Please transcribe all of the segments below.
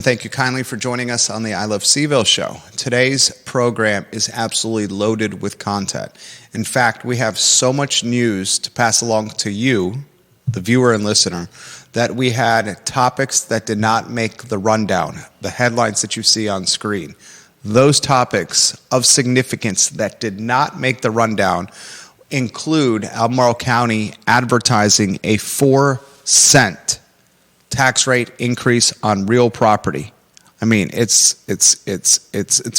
Thank you kindly for joining us on the I Love CVille Show. Today's program is absolutely loaded with content. In fact, we have so much news to pass along to you, the viewer and listener, that we had topics that did not make the rundown, the headlines that you see on screen. Those topics of significance that did not make the rundown include Albemarle County advertising a 4-cent tax rate increase on real property. I mean, it's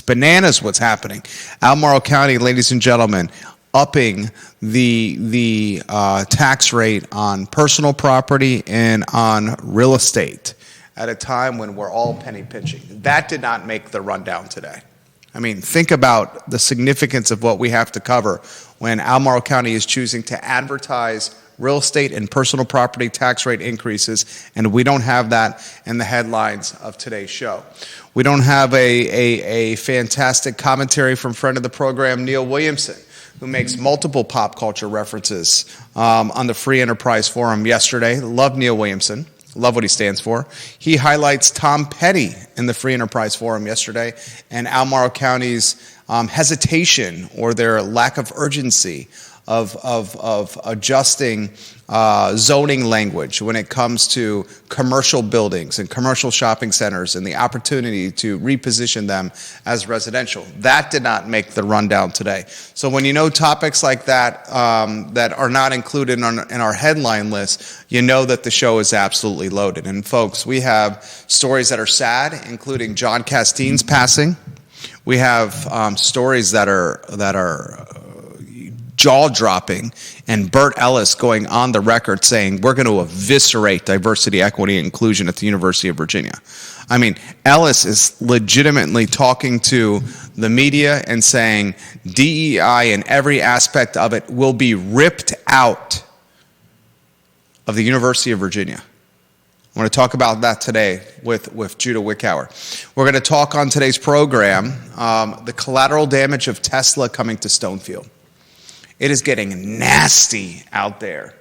bananas what's happening. Albemarle County, ladies and gentlemen, upping the tax rate on personal property and on real estate at a time when we're all penny pinching. That did not make the rundown today. I mean, think about the significance of what we have to cover when Albemarle County is choosing to advertise real estate and personal property tax rate increases, and we don't have that in the headlines of today's show. We don't have a fantastic commentary from friend of the program, Neil Williamson, who makes multiple pop culture references on the Free Enterprise Forum yesterday. Love Neil Williamson. Love what he stands for. He highlights Tom Petty in the Free Enterprise Forum yesterday and Albemarle County's hesitation or their lack of urgency of adjusting zoning language when it comes to commercial buildings and commercial shopping centers and the opportunity to reposition them as residential. That did not make the rundown today. So when you know topics like that that are not included in our headline list, you know that the show is absolutely loaded. And folks, we have stories that are sad, including John Casteen's passing. We have stories that are jaw-dropping, and Bert Ellis going on the record saying we're going to eviscerate diversity, equity, and inclusion at the University of Virginia. I mean, Ellis is legitimately talking to the media and saying DEI and every aspect of it will be ripped out of the University of Virginia. I want to talk about that today with Judah Wickower. We're going to talk on today's program the collateral damage of Tesla coming to Stonefield. It is getting nasty out there.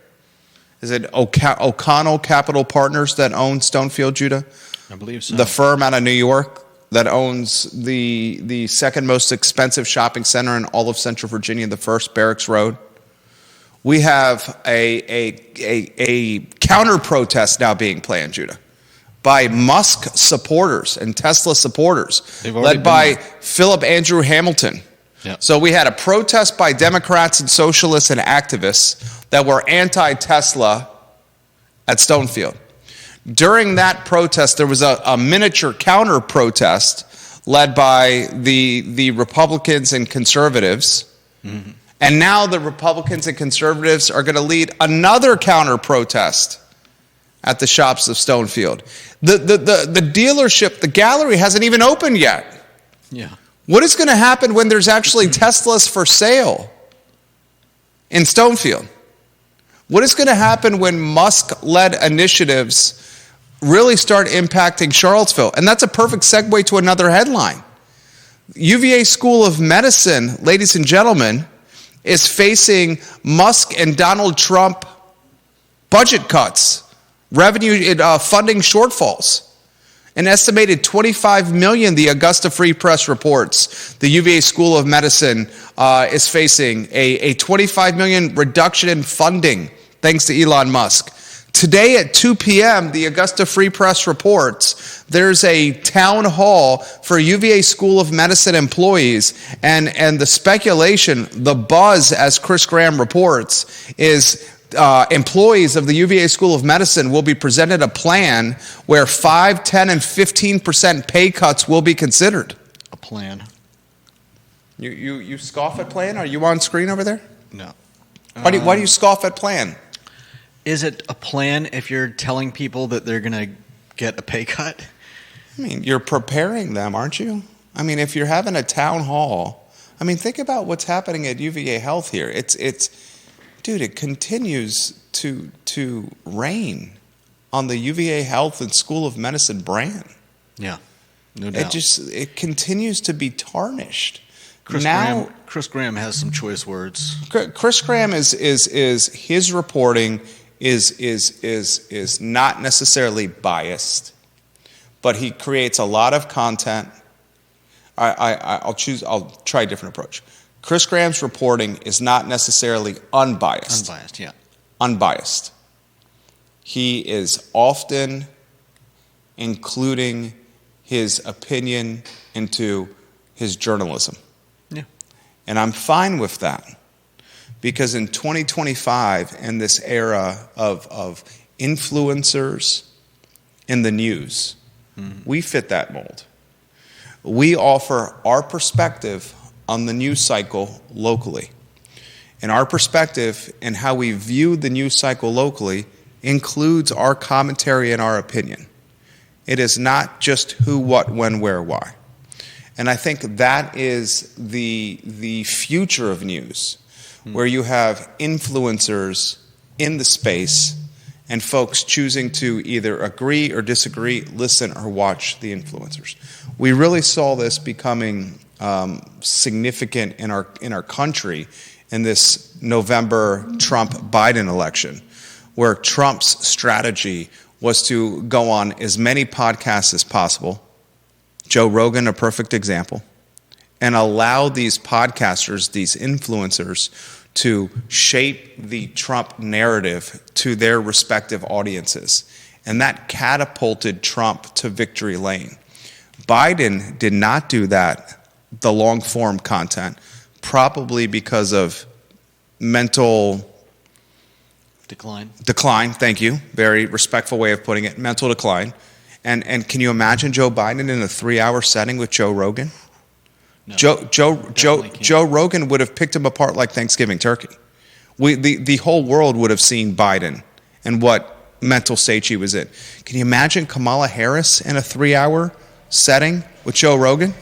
Is it O'Connell Capital Partners that owns Stonefield, Judah? I believe so. The firm out of New York that owns the second most expensive shopping center in all of Central Virginia, the First Barracks Road. We have a counter protest now being planned, Judah, by Musk supporters and Tesla supporters, led by Philip Andrew Hamilton. Yep. So we had a protest by Democrats and socialists and activists that were anti-Tesla at Stonefield. During that protest, there was a miniature counter-protest led by the Republicans and conservatives. Mm-hmm. And now the Republicans and conservatives are going to lead another counter-protest at the shops of Stonefield. The dealership, the gallery hasn't even opened yet. Yeah. What is going to happen when there's actually Teslas for sale in Stonefield? What is going to happen when Musk-led initiatives really start impacting Charlottesville? And that's a perfect segue to another headline. UVA School of Medicine, ladies and gentlemen, is facing Musk and Donald Trump budget cuts, revenue funding shortfalls. An estimated $25 million, the Augusta Free Press reports, the UVA School of Medicine is facing a $25 million reduction in funding thanks to Elon Musk. Today at 2 p.m., the Augusta Free Press reports there's a town hall for UVA School of Medicine employees, and the speculation, the buzz, as Chris Graham reports, is employees of the UVA School of Medicine will be presented a plan where 5, 10, and 15% pay cuts will be considered. A plan. You scoff at plan? Are you on screen over there? No. Why do you scoff at plan? Is it a plan if you're telling people that they're going to get a pay cut? I mean, you're preparing them, aren't you? I mean, if you're having a town hall, I mean, think about what's happening at UVA Health here. Dude, it continues to rain on the UVA Health and School of Medicine brand. Yeah, no doubt. It continues to be tarnished. Chris Graham has some choice words. Chris Graham is his reporting is not necessarily biased, but he creates a lot of content. I'll try a different approach. Chris Graham's reporting is not necessarily unbiased. Unbiased, yeah. Unbiased. He is often including his opinion into his journalism. Yeah. And I'm fine with that, because in 2025, in this era of influencers in the news, we fit that mold. We offer our perspective on the news cycle locally. And our perspective and how we view the news cycle locally includes our commentary and our opinion. It is not just who, what, when, where, why. And I think that is the future of news, where you have influencers in the space and folks choosing to either agree or disagree, listen or watch the influencers. We really saw this becoming significant in our country in this November Trump-Biden election, where Trump's strategy was to go on as many podcasts as possible, Joe Rogan a perfect example, and allow these podcasters, these influencers, to shape the Trump narrative to their respective audiences. And that catapulted Trump to victory lane. Biden did not do that, the long-form content, probably because of mental Decline. Thank you. Very respectful way of putting it. Mental decline. And can you imagine Joe Biden in a 3-hour setting with Joe Rogan? No, Joe Rogan would have picked him apart like Thanksgiving turkey. The whole world would have seen Biden and what mental state she was in. Can you imagine Kamala Harris in a 3-hour setting with Joe Rogan?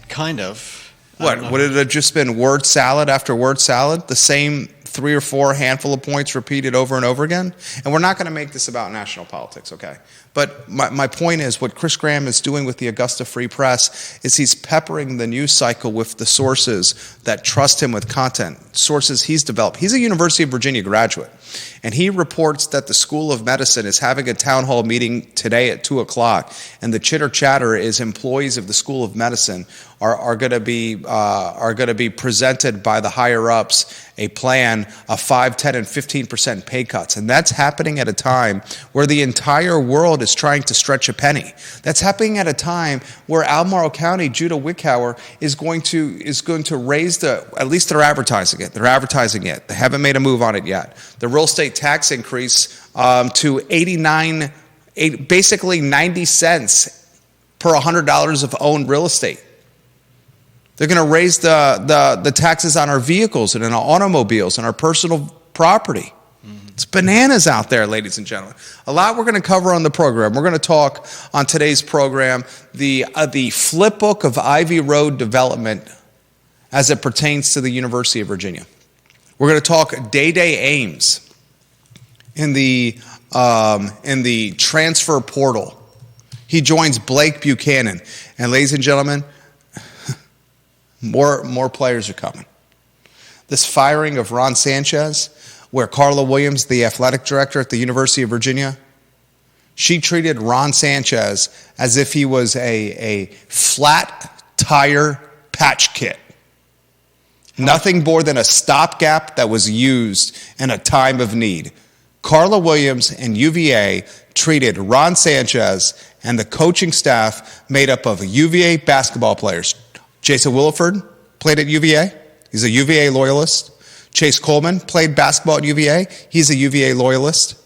Kind of. What, would it have just been word salad after word salad? The same 3 or 4 handful of points repeated over and over again? And we're not going to make this about national politics, okay? But my point is, what Chris Graham is doing with the Augusta Free Press is he's peppering the news cycle with the sources that trust him with content, sources he's developed. He's a University of Virginia graduate, and he reports that the School of Medicine is having a town hall meeting today at 2 o'clock, and the chitter chatter is employees of the School of Medicine are going to be presented by the higher ups a plan of 5, 10, and 15% pay cuts, and that's happening at a time where the entire world is trying to stretch a penny. That's happening at a time where Albemarle County, Judah Wickhauer is going to raise at least they're advertising it. They're advertising it. They haven't made a move on it yet. The real estate tax increase to basically 90 cents per $100 of owned real estate. They're going to raise the taxes on our vehicles and on our automobiles and our personal property. It's bananas out there, ladies and gentlemen. A lot we're going to cover on the program. We're going to talk on today's program the Flipbook of Ivy Road development as it pertains to the University of Virginia. We're going to talk Day Ames in the transfer portal. He joins Blake Buchanan, and ladies and gentlemen, more players are coming. This firing of Ron Sanchez, where Carla Williams, the athletic director at the University of Virginia, she treated Ron Sanchez as if he was a flat tire patch kit. Nothing more than a stopgap that was used in a time of need. Carla Williams and UVA treated Ron Sanchez and the coaching staff made up of UVA basketball players. Jason Williford played at UVA. He's a UVA loyalist. Chase Coleman played basketball at UVA. He's a UVA loyalist.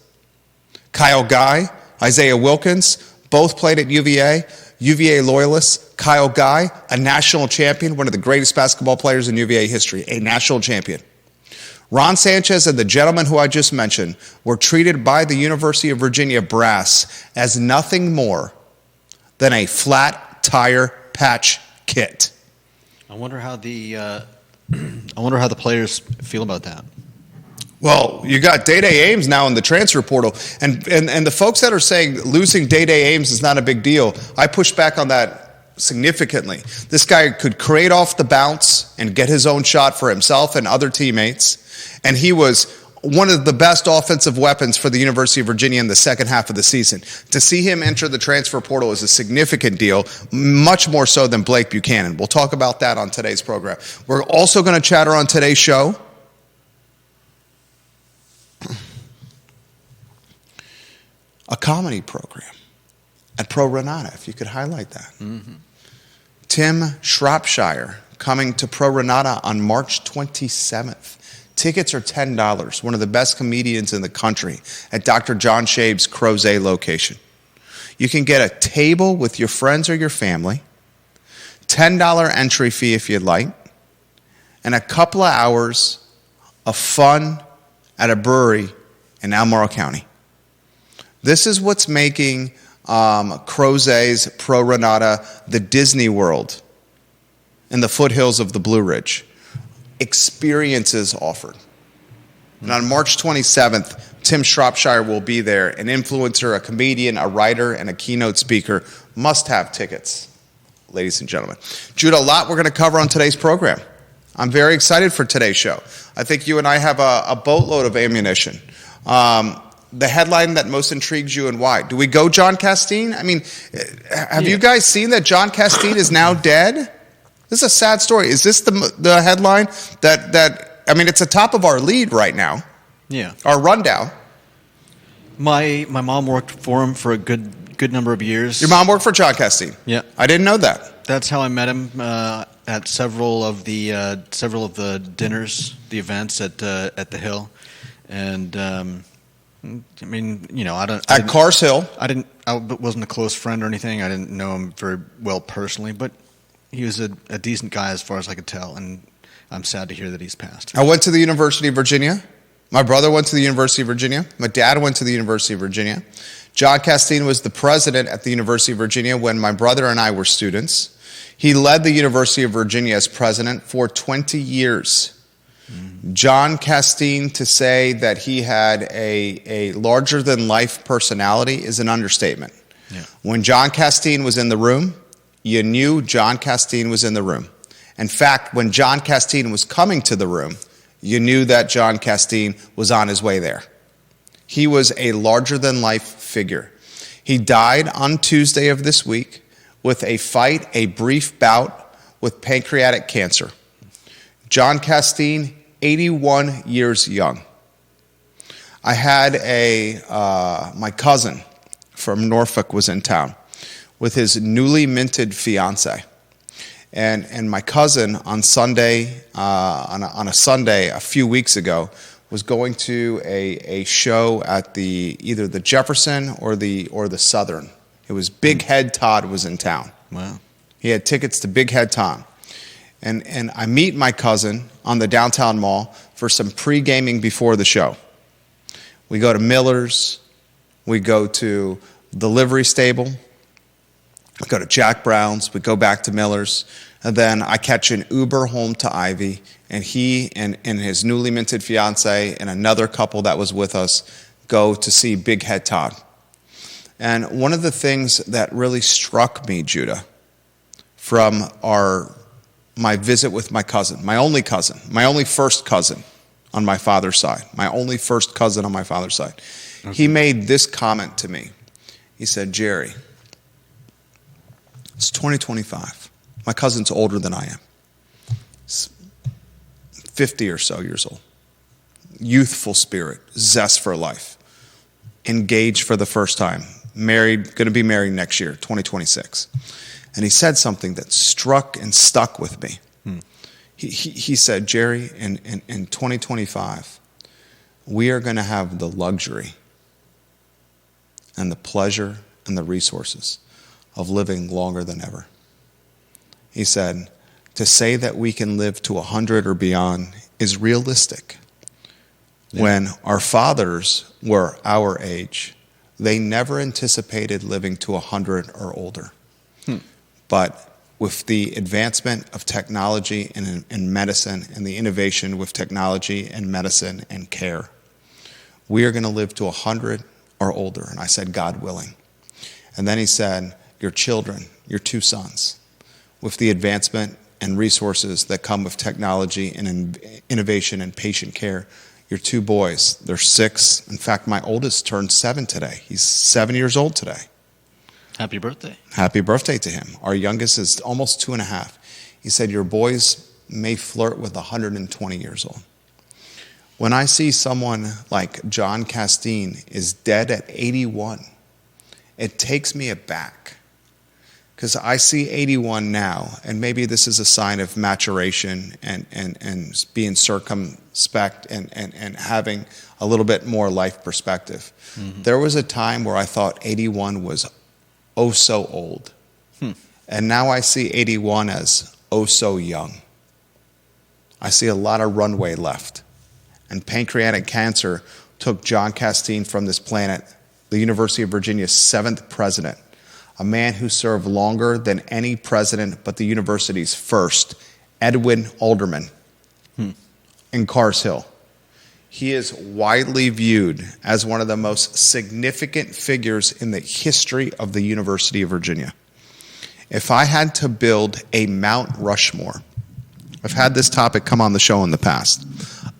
Kyle Guy, Isaiah Wilkins, both played at UVA. UVA loyalists. Kyle Guy, a national champion, one of the greatest basketball players in UVA history, a national champion. Ron Sanchez and the gentleman who I just mentioned were treated by the University of Virginia brass as nothing more than a flat tire patch kit. I wonder how the players feel about that. Well, you got Day Ames now in the transfer portal, and the folks that are saying losing Day Ames is not a big deal, I push back on that significantly. This guy could create off the bounce and get his own shot for himself and other teammates, and he was one of the best offensive weapons for the University of Virginia in the second half of the season. To see him enter the transfer portal is a significant deal, much more so than Blake Buchanan. We'll talk about that on today's program. We're also going to chatter on today's show a comedy program at Pro Nata, if you could highlight that. Mm-hmm. Tim Shropshire coming to Pro Nata on March 27th. Tickets are $10. One of the best comedians in the country at Dr. John Shabe's Crozet location. You can get a table with your friends or your family, $10 entry fee if you'd like, and a couple of hours of fun at a brewery in Albemarle County. This is what's making Crozet's Pro Nata the Disney World in the foothills of the Blue Ridge. Experiences offered. And on March 27th, Tim Shropshire will be there, an influencer, a comedian, a writer, and a keynote speaker. Must have tickets, ladies and gentlemen. Judah, a lot we're going to cover on today's program. I'm very excited for today's show. I think you and I have a boatload of ammunition. The headline that most intrigues you and why? Do we go John Casteen? I mean, have you guys seen that John Casteen is now dead? This is a sad story. Is this the headline that I mean, it's atop of our lead right now. Yeah. Our rundown. My mom worked for him for a good number of years. Your mom worked for John Casteen? Yeah. I didn't know that. That's how I met him at several of the dinners, the events at the Hill, and I mean, you know, at Cars Hill. I wasn't a close friend or anything. I didn't know him very well personally, but he was a decent guy as far as I could tell, and I'm sad to hear that he's passed. I went to the University of Virginia. My brother went to the University of Virginia. My dad went to the University of Virginia. John Casteen was the president at the University of Virginia when my brother and I were students. He led the University of Virginia as president for 20 years. Mm-hmm. John Casteen, to say that he had a larger-than-life personality is an understatement. Yeah. When John Casteen was in the room, you knew John Casteen was in the room. In fact, when John Casteen was coming to the room, you knew that John Casteen was on his way there. He was a larger-than-life figure. He died on Tuesday of this week with a brief bout with pancreatic cancer. John Casteen, 81 years young. I had my cousin from Norfolk was in town with his newly minted fiance. And my cousin on Sunday, on a Sunday a few weeks ago, was going to a show at either the Jefferson or the Southern. It was Big Head Todd was in town. Wow. He had tickets to Big Head Todd. And I meet my cousin on the downtown mall for some pre-gaming before the show. We go to Miller's. We go to the livery stable. We go to Jack Brown's, we go back to Miller's, and then I catch an Uber home to Ivy, and he and his newly minted fiance and another couple that was with us go to see Big Head Todd. And one of the things that really struck me, Judah, from my visit with my cousin, my only first cousin on my father's side, okay. He made this comment to me. He said, Jerry, it's 2025. My cousin's older than I am. He's 50 or so years old. Youthful spirit, zest for life. Engaged for the first time. Married, going to be married next year, 2026. And he said something that struck and stuck with me. He said, Jerry, in 2025, we are going to have the luxury and the pleasure and the resources of living longer than ever. He said, to say that we can live to 100 or beyond is realistic. Yeah. When our fathers were our age, they never anticipated living to 100 or older. But with the advancement of technology and medicine and the innovation with technology and medicine and care, we are going to live to 100 or older. And I said, God willing. And then he said, your children, your 2 sons, with the advancement and resources that come with technology and innovation and patient care, your two boys. They're 6. In fact, my oldest turned 7 today. He's 7 years old today. Happy birthday. Happy birthday to him. Our youngest is almost 2.5. He said, your boys may flirt with 120 years old. When I see someone like John Casteen is dead at 81, it takes me aback. Because I see 81 now, and maybe this is a sign of maturation and being circumspect and having a little bit more life perspective. Mm-hmm. There was a time where I thought 81 was oh so old. And now I see 81 as oh so young. I see a lot of runway left. And pancreatic cancer took John Casteen from this planet, the University of Virginia's 7th president, a man who served longer than any president but the university's first, Edwin Alderman, in Cars Hill. He is widely viewed as one of the most significant figures in the history of the University of Virginia. If I had to build a Mount Rushmore, I've had this topic come on the show in the past,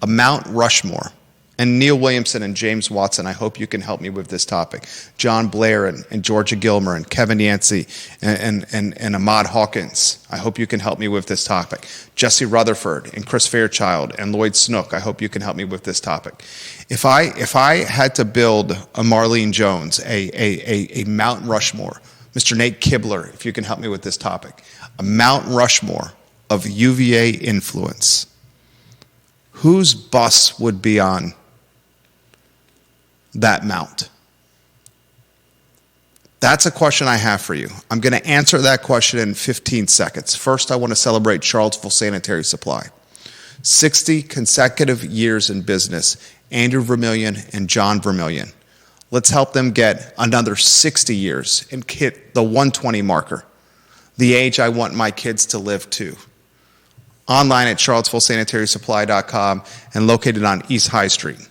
a Mount Rushmore, and Neil Williamson and James Watson, I hope you can help me with this topic. John Blair and Georgia Gilmer and Kevin Yancey and Ahmad Hawkins, I hope you can help me with this topic. Jesse Rutherford and Chris Fairchild and Lloyd Snook, I hope you can help me with this topic. If I had to build a Marlene Jones, a Mount Rushmore, Mr. Nate Kibler, if you can help me with this topic, a Mount Rushmore of UVA influence, whose bus would be on that mount? That's a question I have for you. I'm going to answer that question in 15 seconds. First, I want to celebrate Charlottesville Sanitary Supply. 60 consecutive years in business, Andrew Vermillion and John Vermillion. Let's help them get another 60 years and hit the 120 marker, the age I want my kids to live to. Online at charlottesvillesanitarysupply.com and located on East High Street.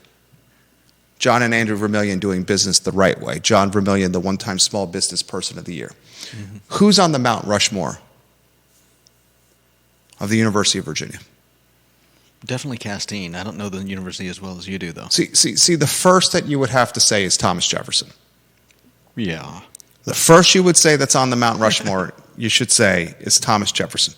John and Andrew Vermillion doing business the right way. John Vermillion, the one-time Small Business Person of the Year. Mm-hmm. Who's on the Mount Rushmore of the University of Virginia? Definitely Casteen. I don't know the university as well as you do, though. See, the first that you would have to say is Thomas Jefferson. Yeah. The first you would say that's on the Mount Rushmore, you should say, is Thomas Jefferson.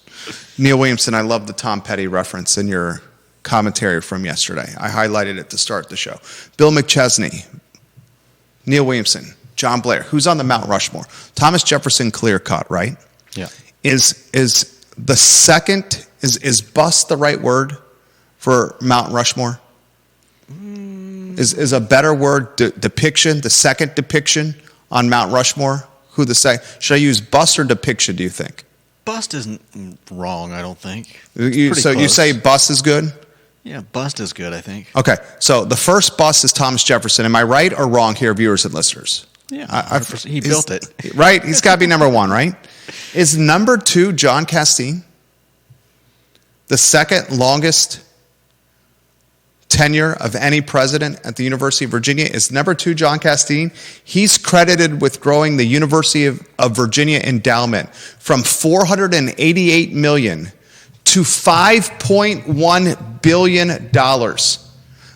Neil Williamson, I love the Tom Petty reference in your commentary from yesterday. I highlighted it to start the show. Bill McChesney, Neil Williamson, John Blair. Who's on the Mount Rushmore? Thomas Jefferson, clear cut, right? Yeah. Is the second, is bust the right word for Mount Rushmore? Is a better word depiction, the second depiction on Mount Rushmore? Who the second? Should I use bust or depiction, do you think? Bust isn't wrong, I don't think. So you say bust is good? Yeah, bust is good, I think. Okay, so the first bust is Thomas Jefferson. Am I right or wrong here, viewers and listeners? Yeah, he built it. Right? He's got to be number one, right? Is number 2 John Casteen? The second longest tenure of any president at the University of Virginia is number 2 John Casteen. He's credited with growing the University of Virginia endowment from $488 million to $5.1 billion.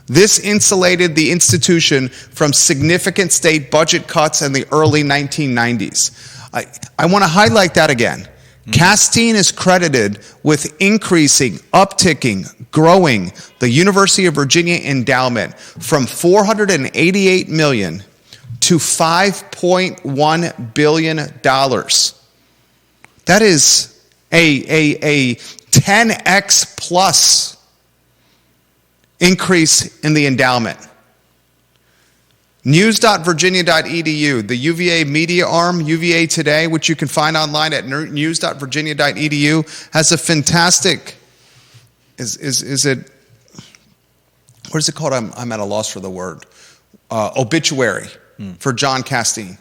This insulated the institution from significant state budget cuts in the early 1990s. I want to highlight that again. Casteen is credited with increasing, upticking, growing the University of Virginia endowment from $488 million to $5.1 billion. That is a 10x plus increase in the endowment. News.virginia.edu, the UVA media arm, UVA Today, which you can find online at news.virginia.edu, has a fantastic, is it, what is it called? I'm at a loss for the word. Obituary for John Casteen.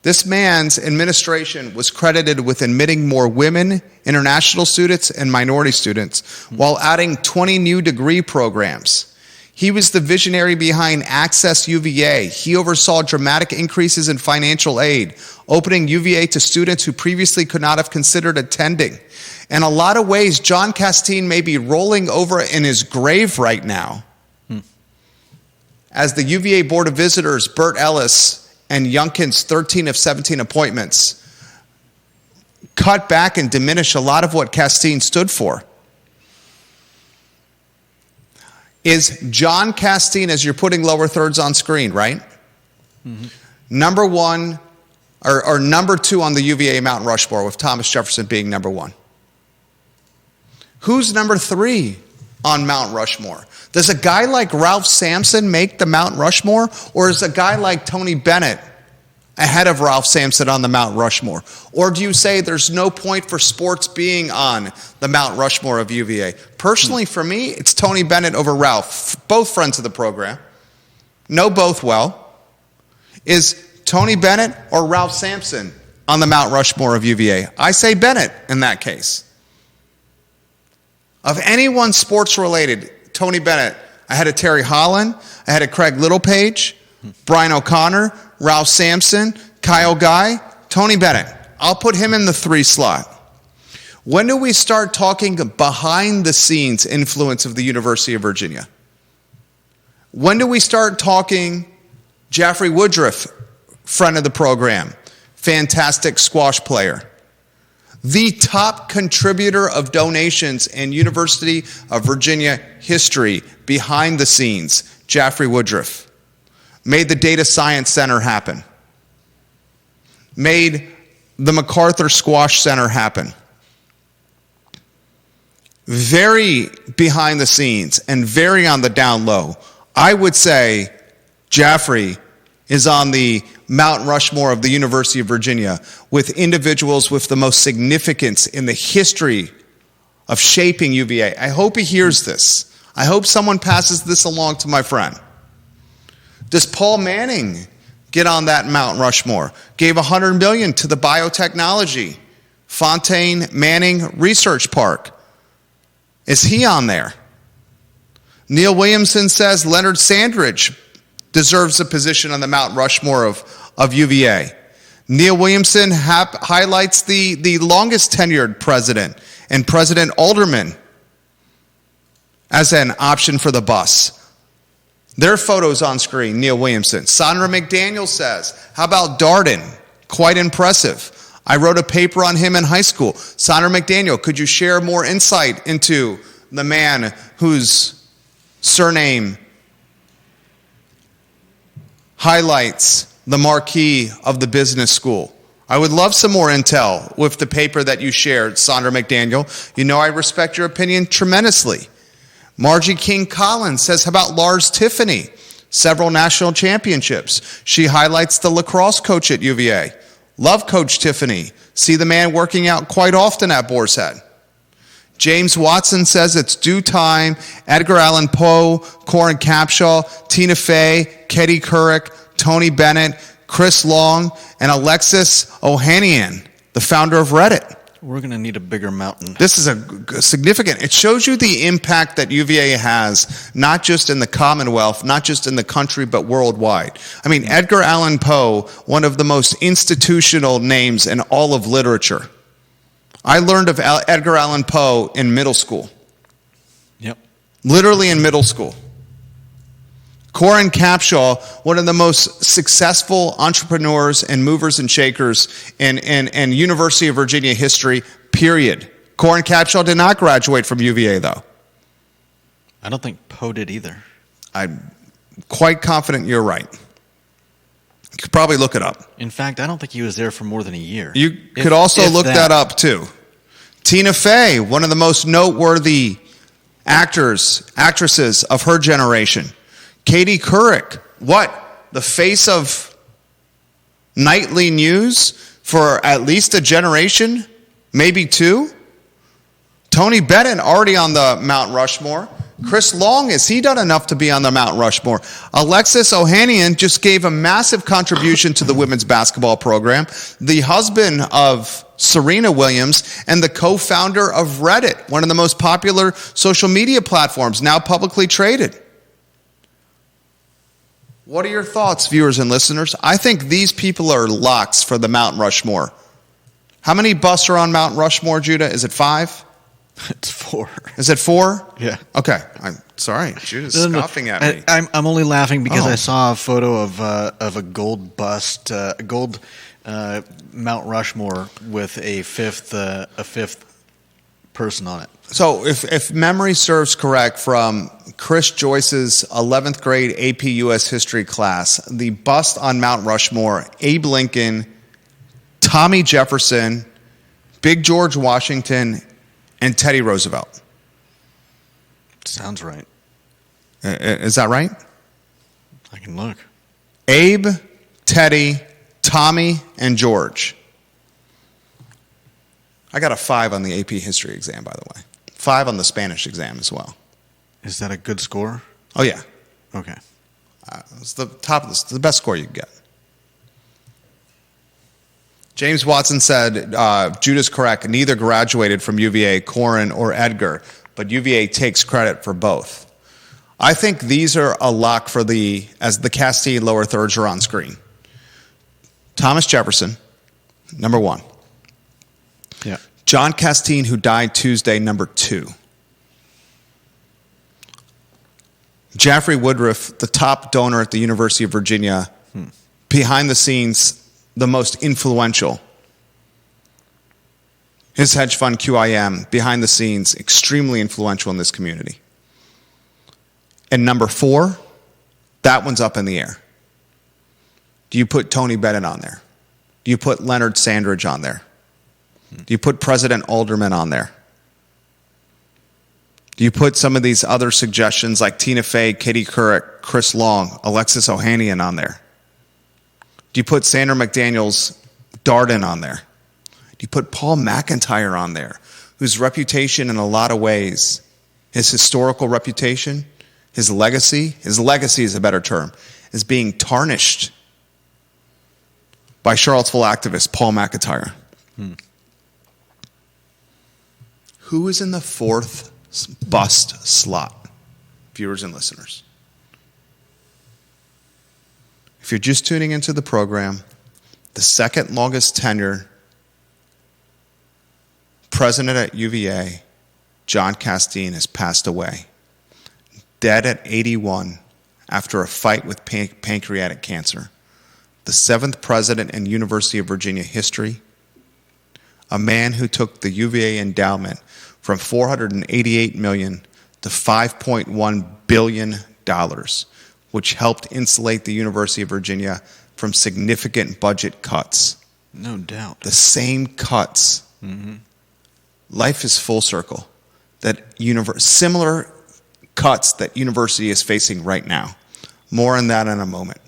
This man's administration was credited with admitting more women, international students, and minority students, while adding 20 new degree programs. He was the visionary behind Access UVA. He oversaw dramatic increases in financial aid, opening UVA to students who previously could not have considered attending. In a lot of ways, John Casteen may be rolling over in his grave right now as the UVA Board of Visitors, Bert, Ellis, and Youngkin's 13 of 17 appointments cut back and diminish a lot of what Casteen stood for. Is John Casteen, as you're putting lower thirds on screen, right? Mm-hmm. Number one, or number two on the UVA Mount Rushmore, with Thomas Jefferson being number one. Who's number three on Mount Rushmore? Does a guy like Ralph Sampson make the Mount Rushmore, or is a guy like Tony Bennett ahead of Ralph Sampson on the Mount Rushmore? Or do you say there's no point for sports being on the Mount Rushmore of UVA? Personally, for me, it's Tony Bennett over Ralph, both friends of the program. Know both well. Is Tony Bennett or Ralph Sampson on the Mount Rushmore of UVA? I say Bennett in that case. Of anyone sports-related, Tony Bennett, I had a Terry Holland, I had a Craig Littlepage, Brian O'Connor, Ralph Sampson, Kyle Guy, Tony Bennett. I'll put him in the 3 slot. When do we start talking behind-the-scenes influence of the University of Virginia? When do we start talking Jaffrey Woodruff, friend of the program, fantastic squash player, the top contributor of donations in University of Virginia history behind the scenes, Jaffrey Woodruff, made the Data Science Center happen, made the MacArthur Squash Center happen. Very behind the scenes and very on the down low. I would say Jaffrey is on the Mount Rushmore of the University of Virginia with individuals with the most significance in the history of shaping UVA. I hope he hears this. I hope someone passes this along to my friend. Does Paul Manning get on that Mount Rushmore? Gave $100 million to the biotechnology Fontaine Manning Research Park. Is he on there? Neil Williamson says Leonard Sandridge deserves a position on the Mount Rushmore of UVA. Neil Williamson highlights the longest tenured president and President Alderman as an option for the bus. Their photos on screen, Neil Williamson. Sandra McDaniel says, how about Darden? Quite impressive. I wrote a paper on him in high school. Sandra McDaniel, could you share more insight into the man whose surname highlights the marquee of the business school? I would love some more intel with the paper that you shared, Sandra McDaniel. You know I respect your opinion tremendously. Margie King Collins says, how about Lars Tiffany? Several national championships. She highlights the lacrosse coach at UVA. Love Coach Tiffany. See the man working out quite often at Boar's Head. James Watson says it's due time. Edgar Allan Poe, Corin Capshaw, Tina Fey, Katie Couric, Tony Bennett, Chris Long, and Alexis Ohanian, the founder of Reddit. We're going to need a bigger mountain. This is a significant. It shows you the impact that UVA has, not just in the Commonwealth, not just in the country, but worldwide. I mean, Edgar Allan Poe, one of the most institutional names in all of literature. I learned of Edgar Allan Poe in middle school. Yep. Literally in middle school. Corin Capshaw, one of the most successful entrepreneurs and movers and shakers in University of Virginia history, period. Corin Capshaw did not graduate from UVA, though. I don't think Poe did either. I'm quite confident you're right. You could probably look it up. In fact, I don't think he was there for more than a year. You could also look that up, too. Tina Fey, one of the most noteworthy actresses of her generation. Katie Couric, the face of nightly news for at least a generation, maybe 2. Tony Bennett already on the Mount Rushmore. Chris Long, has he done enough to be on the Mount Rushmore? Alexis Ohanian just gave a massive contribution to the women's basketball program. The husband of Serena Williams and the co-founder of Reddit, one of the most popular social media platforms, now publicly traded. What are your thoughts, viewers and listeners? I think these people are locks for the Mount Rushmore. How many busts are on Mount Rushmore, Judah? Is it 5? It's 4. Is it 4? Yeah. Okay. I'm sorry. Judah's No, no, scoffing at me. I'm only laughing because Oh. I saw a photo of a gold bust, a gold Mount Rushmore with a fifth person on it. So if memory serves correct from Chris Joyce's 11th grade AP U.S. history class, the bust on Mount Rushmore, Abe Lincoln, Tommy Jefferson, Big George Washington, and Teddy Roosevelt. Sounds right. Is that right? I can look. Abe, Teddy, Tommy, and George. I got a 5 on the AP history exam, by the way. 5 on the Spanish exam as well. Is that a good score? Oh, yeah. Okay. It's the top of the best score you can get. James Watson said, Judah's correct. Neither graduated from UVA, Corin or Edgar, but UVA takes credit for both. I think these are a lock for as the Casteen lower thirds are on screen. Thomas Jefferson, number 1. Yeah. John Casteen, who died Tuesday, number 2. Jaffrey Woodruff, the top donor at the University of Virginia, behind the scenes, the most influential. His hedge fund, QIM, behind the scenes, extremely influential in this community. And number 4, that one's up in the air. Do you put Tony Bennett on there? Do you put Leonard Sandridge on there? Do you put President Alderman on there? Do you put some of these other suggestions like Tina Fey, Katie Couric, Chris Long, Alexis Ohanian on there? Do you put Sandra McDaniels, Darden on there? Do you put Paul McIntyre on there, whose reputation in a lot of ways, his historical reputation, his legacy is a better term, is being tarnished by Charlottesville activist Paul McIntyre? Who is in the 4th bust slot, viewers and listeners? If you're just tuning into the program, the second longest tenure president at UVA, John Casteen, has passed away, dead at 81 after a fight with pancreatic cancer. The 7th president in University of Virginia history, a man who took the UVA endowment from $488 million to $5.1 billion, which helped insulate the University of Virginia from significant budget cuts. No doubt. The same cuts. Life is full circle. Similar cuts that university is facing right now. More on that in a moment.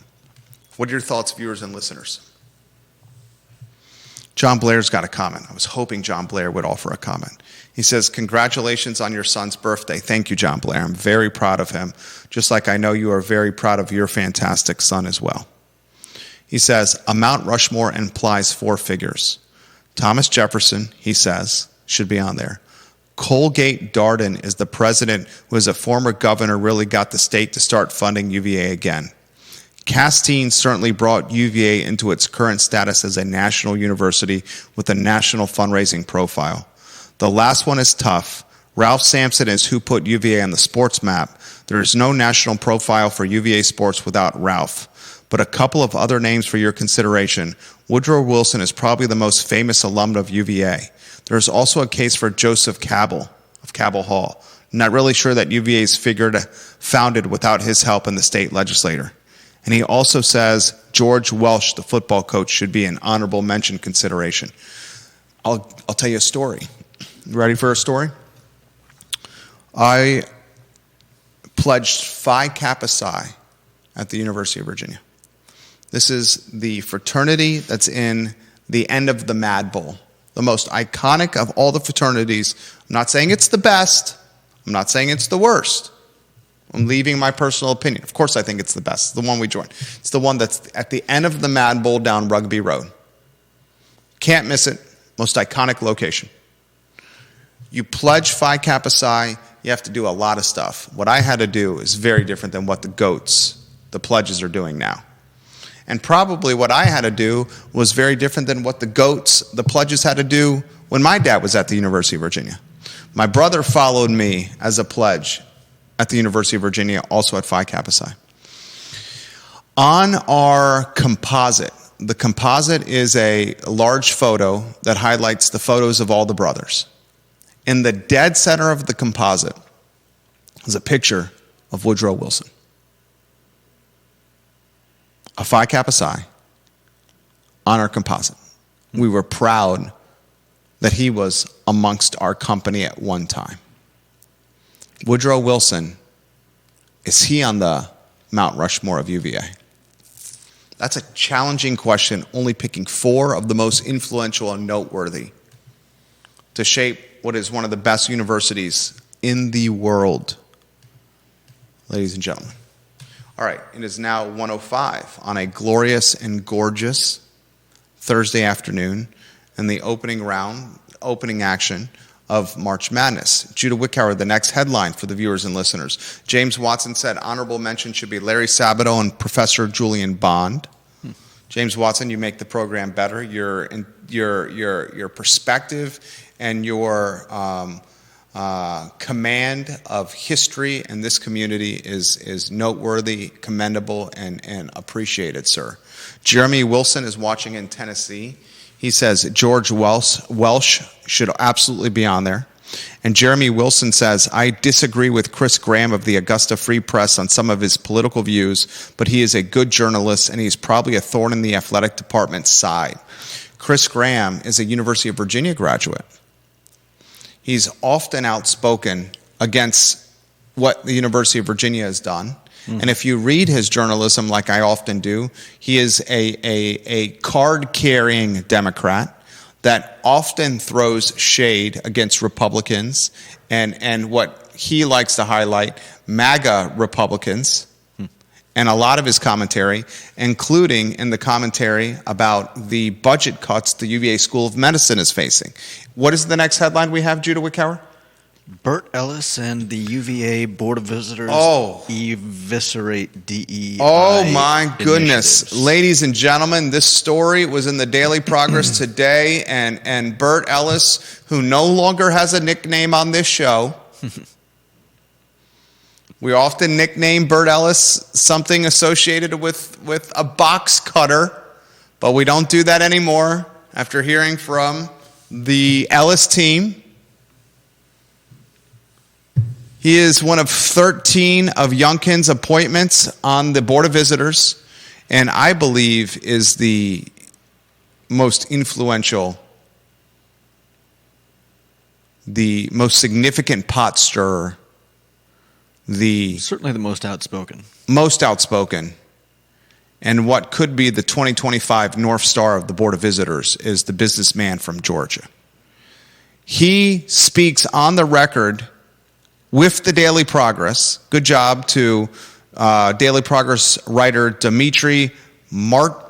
What are your thoughts, viewers and listeners? John Blair's got a comment. I was hoping John Blair would offer a comment. He says, congratulations on your son's birthday. Thank you, John Blair. I'm very proud of him, just like I know you are very proud of your fantastic son as well. He says, a Mount Rushmore implies 4 figures. Thomas Jefferson, he says, should be on there. Colgate Darden is the president who, as a former governor, really got the state to start funding UVA again. Casteen certainly brought UVA into its current status as a national university with a national fundraising profile. The last one is tough. Ralph Sampson is who put UVA on the sports map. There is no national profile for UVA sports without Ralph. But a couple of other names for your consideration. Woodrow Wilson is probably the most famous alum of UVA. There is also a case for Joseph Cabell of Cabell Hall. I'm not really sure that UVA is founded without his help in the state legislature. And he also says George Welsh, the football coach, should be an honorable mention consideration. I'll tell you a story. You ready for a story? I pledged Phi Kappa Psi at the University of Virginia. This is the fraternity that's in the end of the Mad Bowl, the most iconic of all the fraternities. I'm not saying it's the best. I'm not saying it's the worst. I'm leaving my personal opinion. Of course I think it's the best. It's the one we joined. It's the one that's at the end of the Mad Bowl down Rugby Road. Can't miss it. Most iconic location. You pledge Phi Kappa Psi, you have to do a lot of stuff. What I had to do is very different than what the goats, the pledges, are doing now. And probably what I had to do was very different than what the goats, the pledges, had to do when my dad was at the University of Virginia. My brother followed me as a pledge at the University of Virginia, also at Phi Kappa Psi. On our composite, the composite is a large photo that highlights the photos of all the brothers. In the dead center of the composite is a picture of Woodrow Wilson, a Phi Kappa Psi, on our composite. We were proud that he was amongst our company at one time. Woodrow Wilson, is he on the Mount Rushmore of UVA? That's a challenging question, only picking 4 of the most influential and noteworthy to shape what is one of the best universities in the world, ladies and gentlemen. All right, it is now 1:05 on a glorious and gorgeous Thursday afternoon in the opening action of March Madness. Judah Wickower, the next headline for the viewers and listeners. James Watson said honorable mention should be Larry Sabato and Professor Julian Bond. James Watson, you make the program better. Your perspective and your command of history in this community is noteworthy, commendable, and appreciated, sir. Jeremy Wilson is watching in Tennessee. He says George Welsh should absolutely be on there. And Jeremy Wilson says, I disagree with Chris Graham of the Augusta Free Press on some of his political views, but he is a good journalist and he's probably a thorn in the athletic department's side. Chris Graham is a University of Virginia graduate. He's often outspoken against what the University of Virginia has done. And if you read his journalism like I often do, he is a card-carrying Democrat that often throws shade against Republicans and what he likes to highlight, MAGA Republicans, and a lot of his commentary, including in the commentary about the budget cuts the UVA School of Medicine is facing. What is the next headline we have, Judah Wickower? Bert Ellis and the UVA Board of Visitors eviscerate DEI. Oh my goodness. initiatives. Ladies and gentlemen, this story was in the Daily Progress today, and Bert Ellis, who no longer has a nickname on this show, we often nickname Bert Ellis something associated with a box cutter, but we don't do that anymore after hearing from the Ellis team. He is one of 13 of Youngkin's appointments on the Board of Visitors, and I believe is the most influential, the most significant pot stirrer, Certainly the most outspoken. And what could be the 2025 North Star of the Board of Visitors is the businessman from Georgia. He speaks on the record with the Daily Progress. Good job to Daily Progress writer Dmitry Martrosov.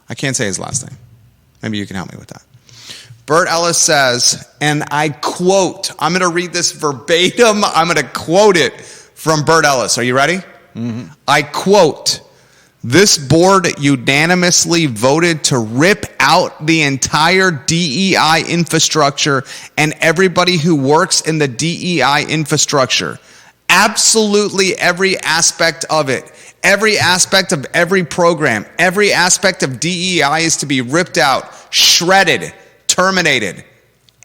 I can't say his last name. Maybe you can help me with that. Bert Ellis says, and I quote, I'm going to read this verbatim. I'm going to quote it from Bert Ellis. Are you ready? Mm-hmm. I quote, this board unanimously voted to rip out the entire DEI infrastructure and everybody who works in the DEI infrastructure. Absolutely every aspect of it. Every aspect of every program. Every aspect of DEI is to be ripped out, shredded, terminated.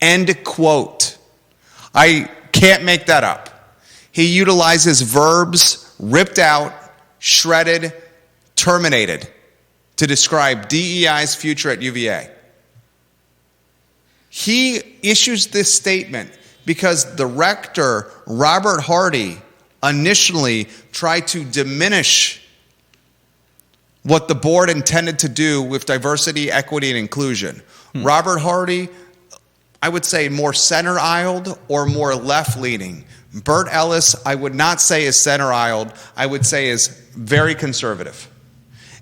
End quote. I can't make that up. He utilizes verbs ripped out, shredded, terminated to describe DEI's future at UVA. He issues this statement because the rector, Robert Hardy, initially tried to diminish what the board intended to do with diversity, equity, and inclusion. Robert Hardy, I would say more center-aisled or more left-leaning. Bert Ellis, I would not say is center-aisled. I would say is very conservative.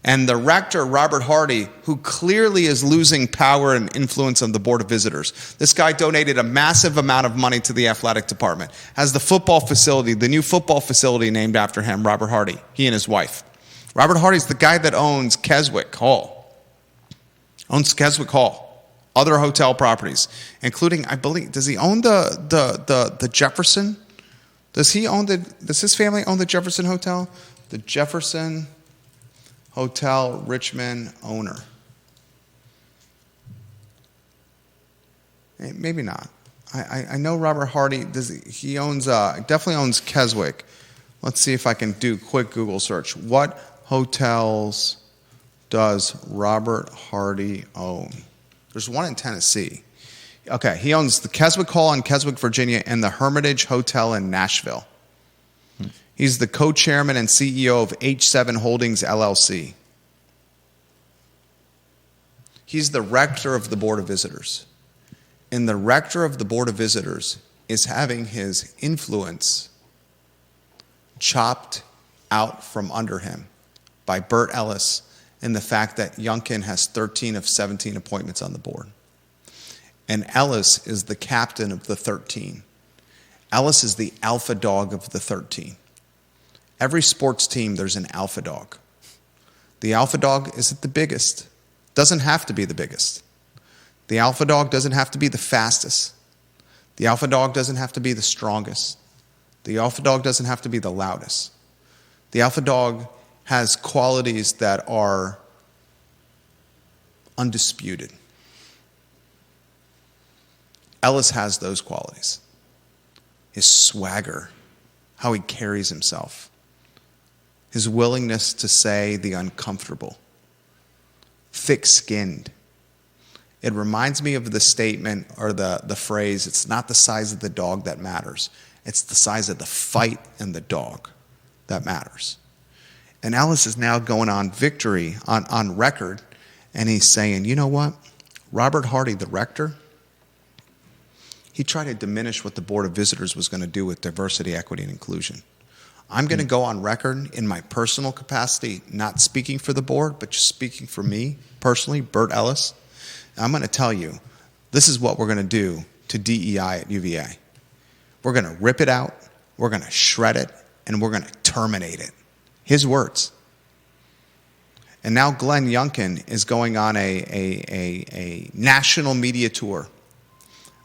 And the rector, Robert Hardy, who clearly is losing power and influence on the Board of Visitors. This guy donated a massive amount of money to the athletic department. Has the football facility, the new football facility named after him, Robert Hardy, he and his wife. Robert Hardy's the guy that owns Keswick Hall. other hotel properties, including, I believe, does he own the Jefferson? Does his family own the Jefferson Hotel? The Jefferson Hotel Richmond owner. Maybe not. I know Robert Hardy. He owns definitely owns Keswick. Let's see if I can do a quick Google search. What hotels does Robert Hardy own? There's one in Tennessee. Okay, he owns the Keswick Hall in Keswick, Virginia, and the Hermitage Hotel in Nashville. He's the co-chairman and CEO of H7 Holdings, LLC. He's the rector of the Board of Visitors. And the rector of the Board of Visitors is having his influence chopped out from under him by Bert Ellis and the fact that Youngkin has 13 of 17 appointments on the board. And Ellis is the captain of the 13. Ellis is the alpha dog of the 13. Every sports team, there's an alpha dog. The alpha dog isn't the biggest. Doesn't have to be the biggest. The alpha dog doesn't have to be the fastest. The alpha dog doesn't have to be the strongest. The alpha dog doesn't have to be the loudest. The alpha dog has qualities that are undisputed. Ellis has those qualities. His swagger, how he carries himself, his willingness to say the uncomfortable, thick-skinned. It reminds me of the statement or the phrase, it's not the size of the dog that matters. It's the size of the fight and the dog that matters. And Ellis is now going on victory, on record, and he's saying, you know what? Robert Hardy, the rector, he tried to diminish what the Board of Visitors was going to do with diversity, equity, and inclusion. I'm going to go on record in my personal capacity, not speaking for the board, but just speaking for me personally, Bert Ellis. I'm going to tell you, this is what we're going to do to DEI at UVA. We're going to rip it out, we're going to shred it, and we're going to terminate it. His words. And now Glenn Youngkin is going on a national media tour.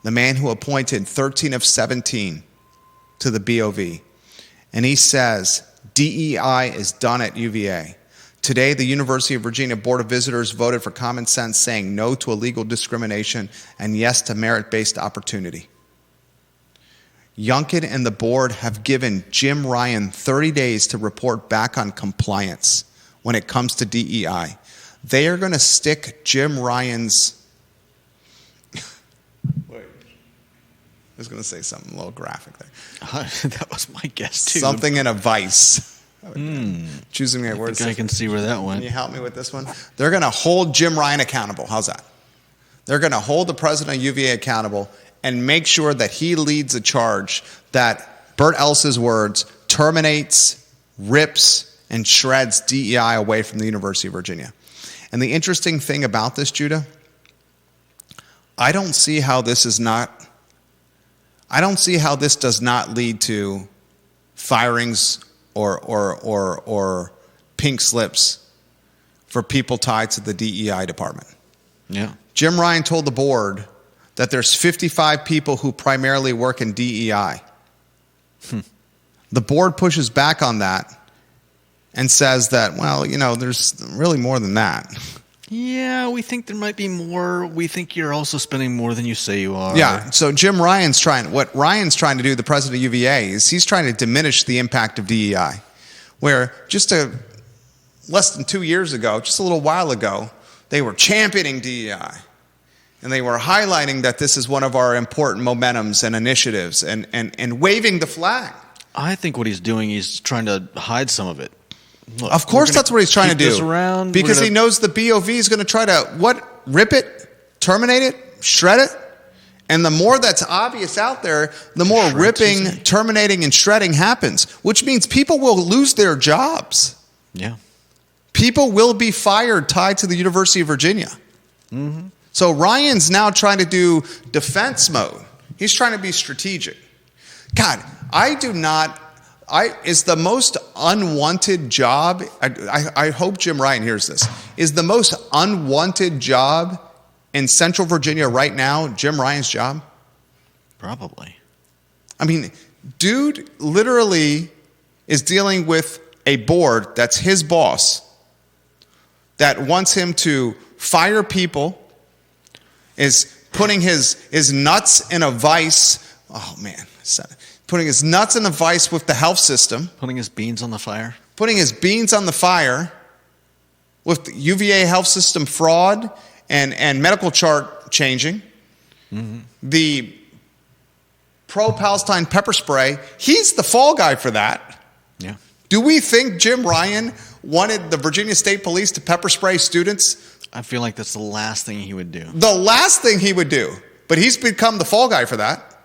The man who appointed 13 of 17 to the BOV. And he says, DEI is done at UVA. Today, the University of Virginia Board of Visitors voted for common sense, saying no to illegal discrimination and yes to merit-based opportunity. Youngkin and the board have given Jim Ryan 30 days to report back on compliance when it comes to DEI. They are going to stick Jim Ryan's... Wait. I was going to say something a little graphic there. That was my guess, too. Something in a vice. Choosing my words. I can see where that went. Can you help me with this one? They're going to hold Jim Ryan accountable. How's that? They're going to hold the president of UVA accountable and make sure that he leads a charge that Bert Ellis's words terminates, rips, and shreds DEI away from the University of Virginia. And the interesting thing about this, Judah, I don't see how this does not lead to firings or pink slips for people tied to the DEI department. Yeah. Jim Ryan told the board that there's 55 people who primarily work in DEI. The board pushes back on that and says that, well, there's really more than that. Yeah, we think there might be more. We think you're also spending more than you say you are. Yeah, so what Ryan's trying to do, the president of UVA, is he's trying to diminish the impact of DEI. Where less than 2 years ago, just a little while ago, they were championing DEI. And they were highlighting that this is one of our important momentums and initiatives and waving the flag. I think what he's doing, he's trying to hide some of it. Look, of course that's what he's trying to do. Because he knows the BOV is going to try to, rip it, terminate it, shred it. And the more that's obvious out there, the more ripping, terminating, and shredding happens. Which means people will lose their jobs. Yeah. People will be fired tied to the University of Virginia. Mm-hmm. So Ryan's now trying to do defense mode. He's trying to be strategic. God, is the most unwanted job, I hope Jim Ryan hears this, is the most unwanted job in Central Virginia right now Jim Ryan's job? Probably. I mean, dude literally is dealing with a board that's his boss that wants him to fire people, is putting his nuts in a vice. Oh, man. Putting his nuts in a vice with the health system. Putting his beans on the fire. Putting his beans on the fire with the UVA health system fraud and medical chart changing. Mm-hmm. The pro-Palestine pepper spray, he's the fall guy for that. Yeah. Do we think Jim Ryan wanted the Virginia State Police to pepper spray students? I feel like that's the last thing he would do. The last thing he would do. But he's become the fall guy for that.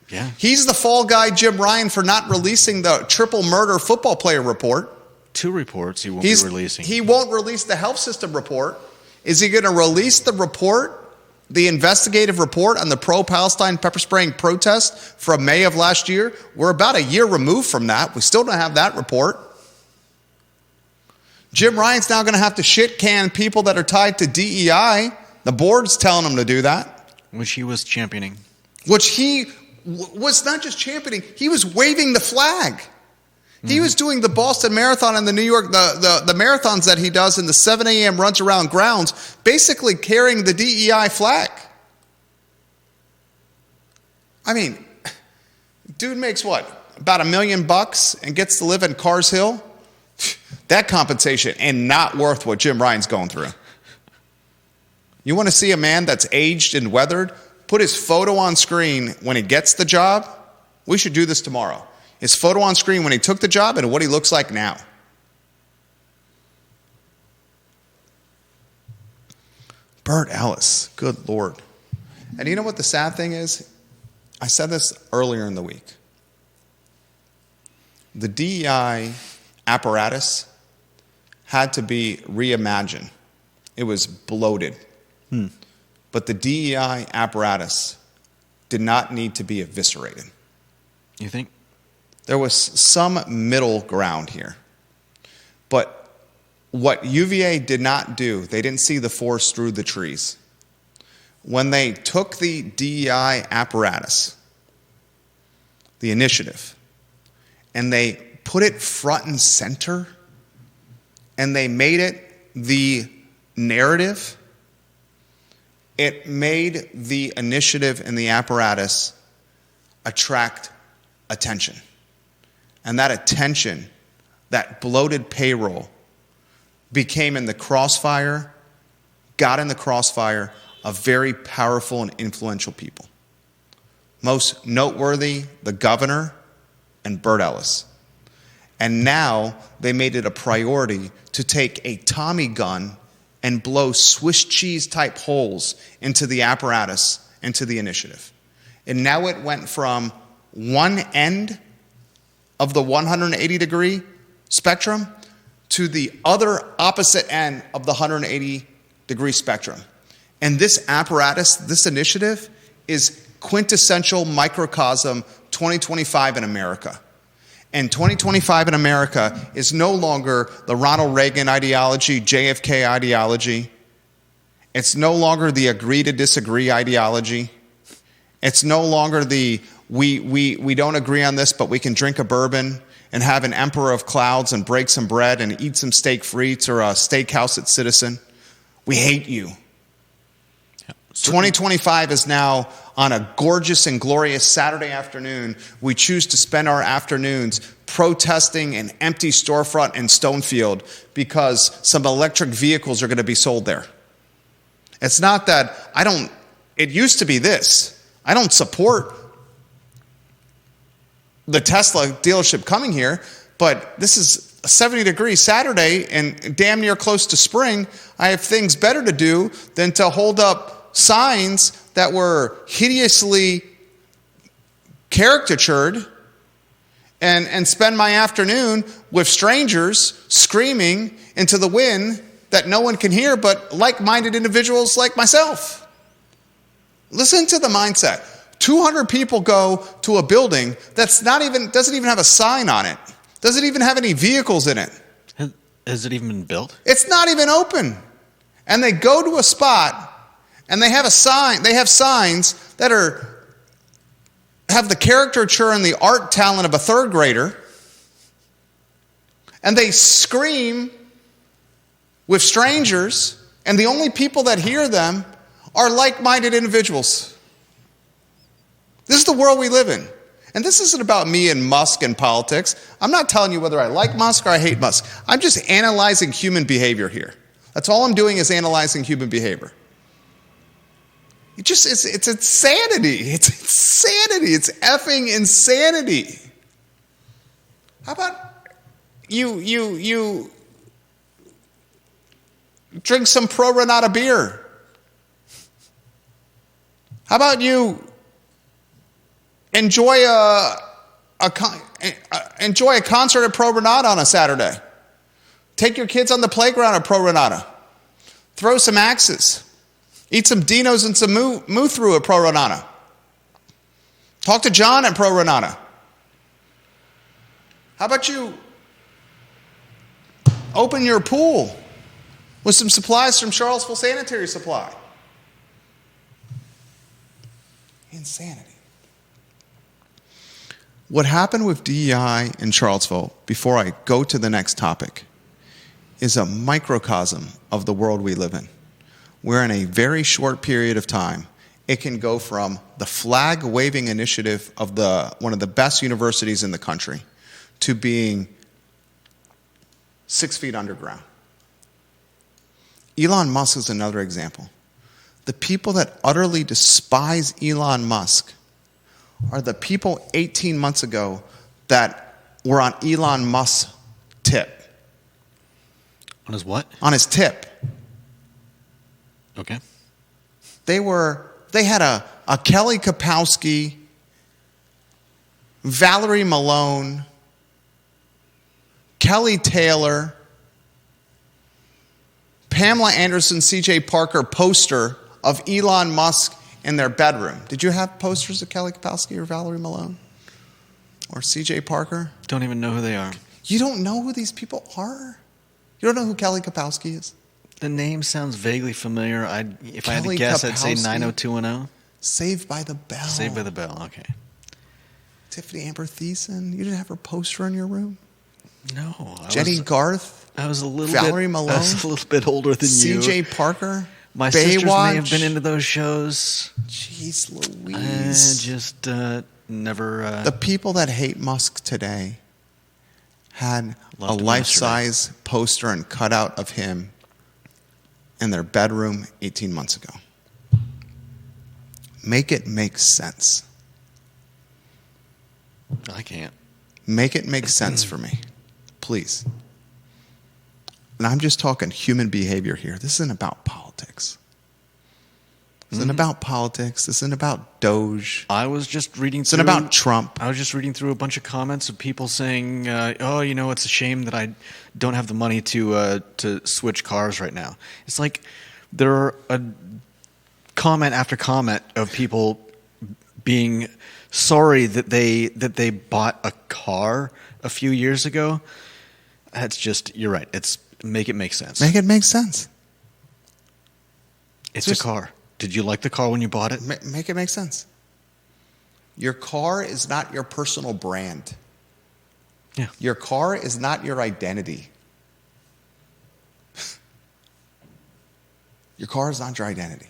Yeah. He's the fall guy, Jim Ryan, for not releasing the triple murder football player report. 2 reports he won't be releasing. He won't release the health system report. Is he going to release the report, the investigative report on the pro-Palestine pepper spraying protest from May of last year? We're about a year removed from that. We still don't have that report. Jim Ryan's now going to have to shit can people that are tied to DEI. The board's telling him to do that. Which he was championing. Which he was not just championing, he was waving the flag. He was doing the Boston Marathon and the New York, the marathons that he does in the 7 a.m. runs around grounds, basically carrying the DEI flag. I mean, dude makes what? About $1 million and gets to live in Cars Hill? That compensation and not worth what Jim Ryan's going through. You want to see a man that's aged and weathered? Put his photo on screen when he gets the job. We should do this tomorrow. His photo on screen when he took the job and what he looks like now. Bert Ellis, good Lord. And you know what the sad thing is? I said this earlier in the week. The DEI apparatus had to be reimagined. It was bloated. But the DEI apparatus did not need to be eviscerated. You think? There was some middle ground here. But what UVA did not do, they didn't see the forest through the trees. When they took the DEI apparatus, the initiative, and they put it front and center, and they made it the narrative, it made the initiative and the apparatus attract attention. And that attention, that bloated payroll, became in the crossfire, got in the crossfire of very powerful and influential people. Most noteworthy, the governor and Bert Ellis. And now they made it a priority to take a Tommy gun and blow Swiss cheese type holes into the apparatus, into the initiative. And now it went from one end of the 180-degree spectrum to the other opposite end of the 180-degree spectrum. And this apparatus, this initiative, is quintessential microcosm 2025 in America. And 2025 in America is no longer the Ronald Reagan ideology, JFK ideology. It's no longer the agree to disagree ideology. It's no longer the we don't agree on this, but we can drink a bourbon and have an emperor of clouds and break some bread and eat some steak frites or a steakhouse at Citizen. We hate you. 2025 is now on a gorgeous and glorious Saturday afternoon. We choose to spend our afternoons protesting an empty storefront in Stonefield because some electric vehicles are going to be sold there. It's not that it used to be this. I don't support the Tesla dealership coming here, but this is a 70-degree Saturday and damn near close to spring. I have things better to do than to hold up signs that were hideously caricatured and spend my afternoon with strangers screaming into the wind that no one can hear but like-minded individuals like myself. Listen to the mindset. 200 people go to a building doesn't even have a sign on it. Doesn't even have any vehicles in it. Has it even been built? It's not even open. And they go to a spot And they have a sign. They have signs that have the caricature and the art talent of a third grader. And they scream with strangers, and the only people that hear them are like-minded individuals. This is the world we live in. And this isn't about me and Musk and politics. I'm not telling you whether I like Musk or I hate Musk. I'm just analyzing human behavior here. That's all I'm doing is analyzing human behavior. It's insanity. It's insanity. It's effing insanity. How about you drink some Pro Renata beer? How about you enjoy a concert at Pro Renata on a Saturday? Take your kids on the playground at Pro Renata. Throw some axes. Eat some Dinos and some moo through at Pro Renata. Talk to John at Pro Renata. How about you open your pool with some supplies from Charlottesville Sanitary Supply? Insanity. What happened with DEI in Charlottesville, before I go to the next topic, is a microcosm of the world we live in, where in a very short period of time, it can go from the flag-waving initiative of one of the best universities in the country to being 6 feet underground. Elon Musk is another example. The people that utterly despise Elon Musk are the people 18 months ago that were on Elon Musk's tip. On his what? On his tip. Okay. They had a Kelly Kapowski, Valerie Malone, Kelly Taylor, Pamela Anderson, CJ Parker poster of Elon Musk in their bedroom. Did you have posters of Kelly Kapowski or Valerie Malone or CJ Parker? Don't even know who they are. You don't know who these people are? You don't know who Kelly Kapowski is? The name sounds vaguely familiar. If I had to Kelly guess, I'd say Kapowski. 90210. Saved by the Bell. Saved by the Bell, okay. Tiffany Amber Thiessen. You didn't have her poster in your room? No. Jenny Garth. I was a little Valerie bit, Malone. I was a little bit older than you. CJ Parker. My Baywatch. sisters may have been into those shows. Jeez I Louise. just never... The people that hate Musk today had a Loved him life-size poster and cutout of him in their bedroom 18 months ago. Make it make sense. I can't. Make it make sense for me, please. And I'm just talking human behavior here. This isn't about politics. This isn't about politics. This isn't about Doge. I was just reading This through... isn't about Trump. I was just reading through a bunch of comments of people saying, it's a shame that I don't have the money to switch cars right now. It's like there are a comment after comment of people being sorry that they bought a car a few years ago. That's just, you're right. It's make it make sense. Make it make sense. It's a car. Did you like the car when you bought it? Make it make sense. Your car is not your personal brand. Yeah. Your car is not your identity. Your car is not your identity.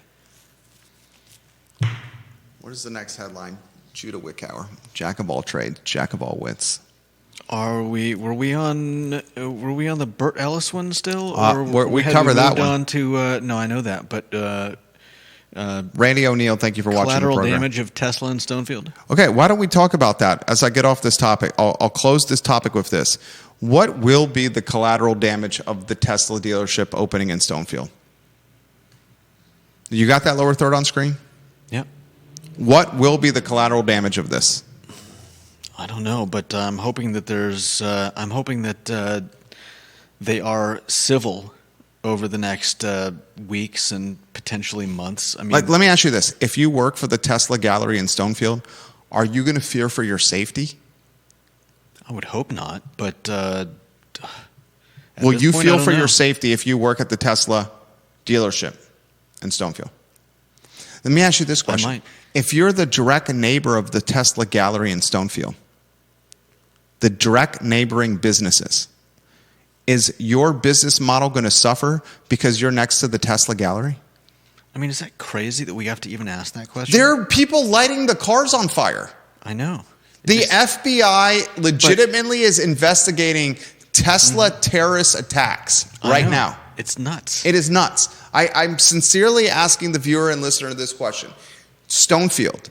What is the next headline? Judah Wickower, jack of all trades, jack of all wits. Were we on the Bert Ellis one still? We covered that one. On to no, I know that, but Randy O'Neill, thank you for watching the collateral program. damage of Tesla and Stonefield. Okay, why don't we talk about that as I get off this topic? I'll close this topic with this. What will be the collateral damage of the Tesla dealership opening in Stonefield? You got that lower third on screen? Yep. What will be the collateral damage of this? I don't know, but I'm hoping that they are civil over the next weeks and potentially months. I mean, Let me ask you this. If you work for the Tesla gallery in Stonefield, are you going to fear for your safety? I would hope not, but Will you feel for your safety if you work at the Tesla dealership in Stonefield? Let me ask you this question. might. If you're the direct neighbor of the Tesla gallery in Stonefield, the direct neighboring businesses, is your business model going to suffer because you're next to the Tesla gallery? I mean, is that crazy that we have to even ask that question? There are people lighting the cars on fire. I know. The FBI legitimately is investigating Tesla terrorist attacks right now. It's nuts. It is nuts. I'm sincerely asking the viewer and listener this question. Stonefield,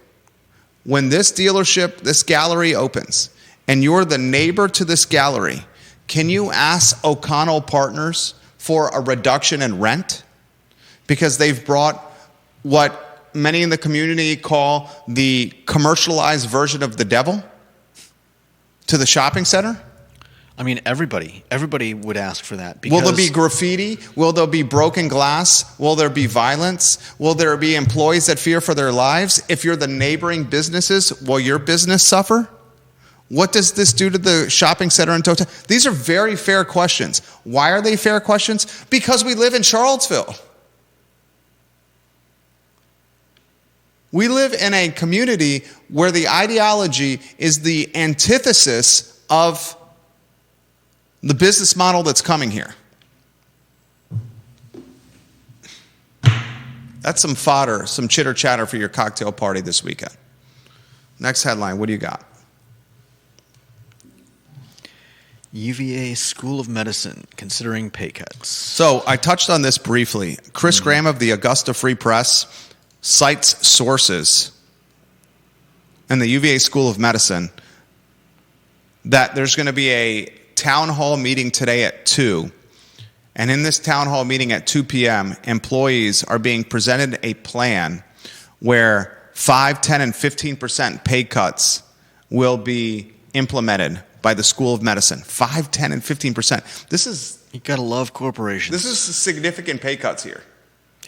when this dealership, this gallery opens, and you're the neighbor to this gallery, can you ask O'Connell Partners for a reduction in rent? Because they've brought what many in the community call the commercialized version of the devil to the shopping center? I mean, everybody would ask for that. Will there be graffiti? Will there be broken glass? Will there be violence? Will there be employees that fear for their lives? If you're the neighboring businesses, will your business suffer? What does this do to the shopping center in total? These are very fair questions. Why are they fair questions? Because we live in Charlottesville. We live in a community where the ideology is the antithesis of the business model that's coming here. That's some fodder, some chitter chatter for your cocktail party this weekend. Next headline, what do you got? UVA School of Medicine considering pay cuts. So I touched on this briefly. Chris Graham of the Augusta Free Press cites sources in the UVA School of Medicine that there's going to be a town hall meeting today at 2. And in this town hall meeting at 2 p.m., employees are being presented a plan where 5, 10, and 15% pay cuts will be implemented by the School of Medicine. 5, 10, and 15%. This is... You gotta love corporations. This is significant pay cuts here.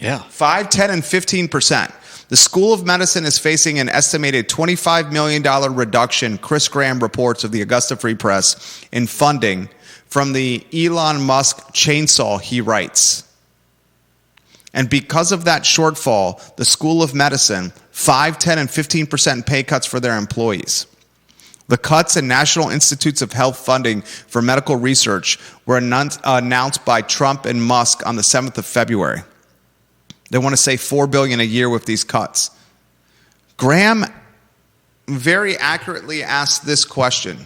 Yeah. 5, 10, and 15%. The School of Medicine is facing an estimated $25 million reduction, Chris Graham reports of the Augusta Free Press, in funding from the Elon Musk chainsaw, he writes. And because of that shortfall, the School of Medicine, 5, 10, and 15% pay cuts for their employees. The cuts in National Institutes of Health funding for medical research were announced by Trump and Musk on the 7th of February. They want to save $4 billion a year with these cuts. Graham very accurately asked this question.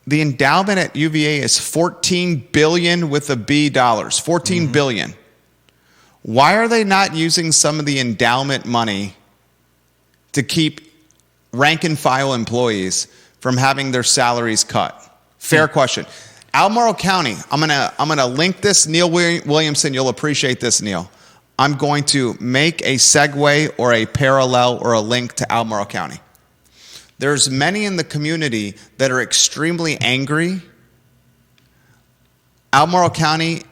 The endowment at UVA is $14 billion with a B dollars. $14 billion. Why are they not using some of the endowment money to keep rank and file employees from having their salaries cut? Fair question. Albemarle County, I'm gonna link this. Neil Williamson, you'll appreciate this, Neil. I'm going to make a segue or a parallel or a link to Albemarle County. There's many in the community that are extremely angry. Albemarle County,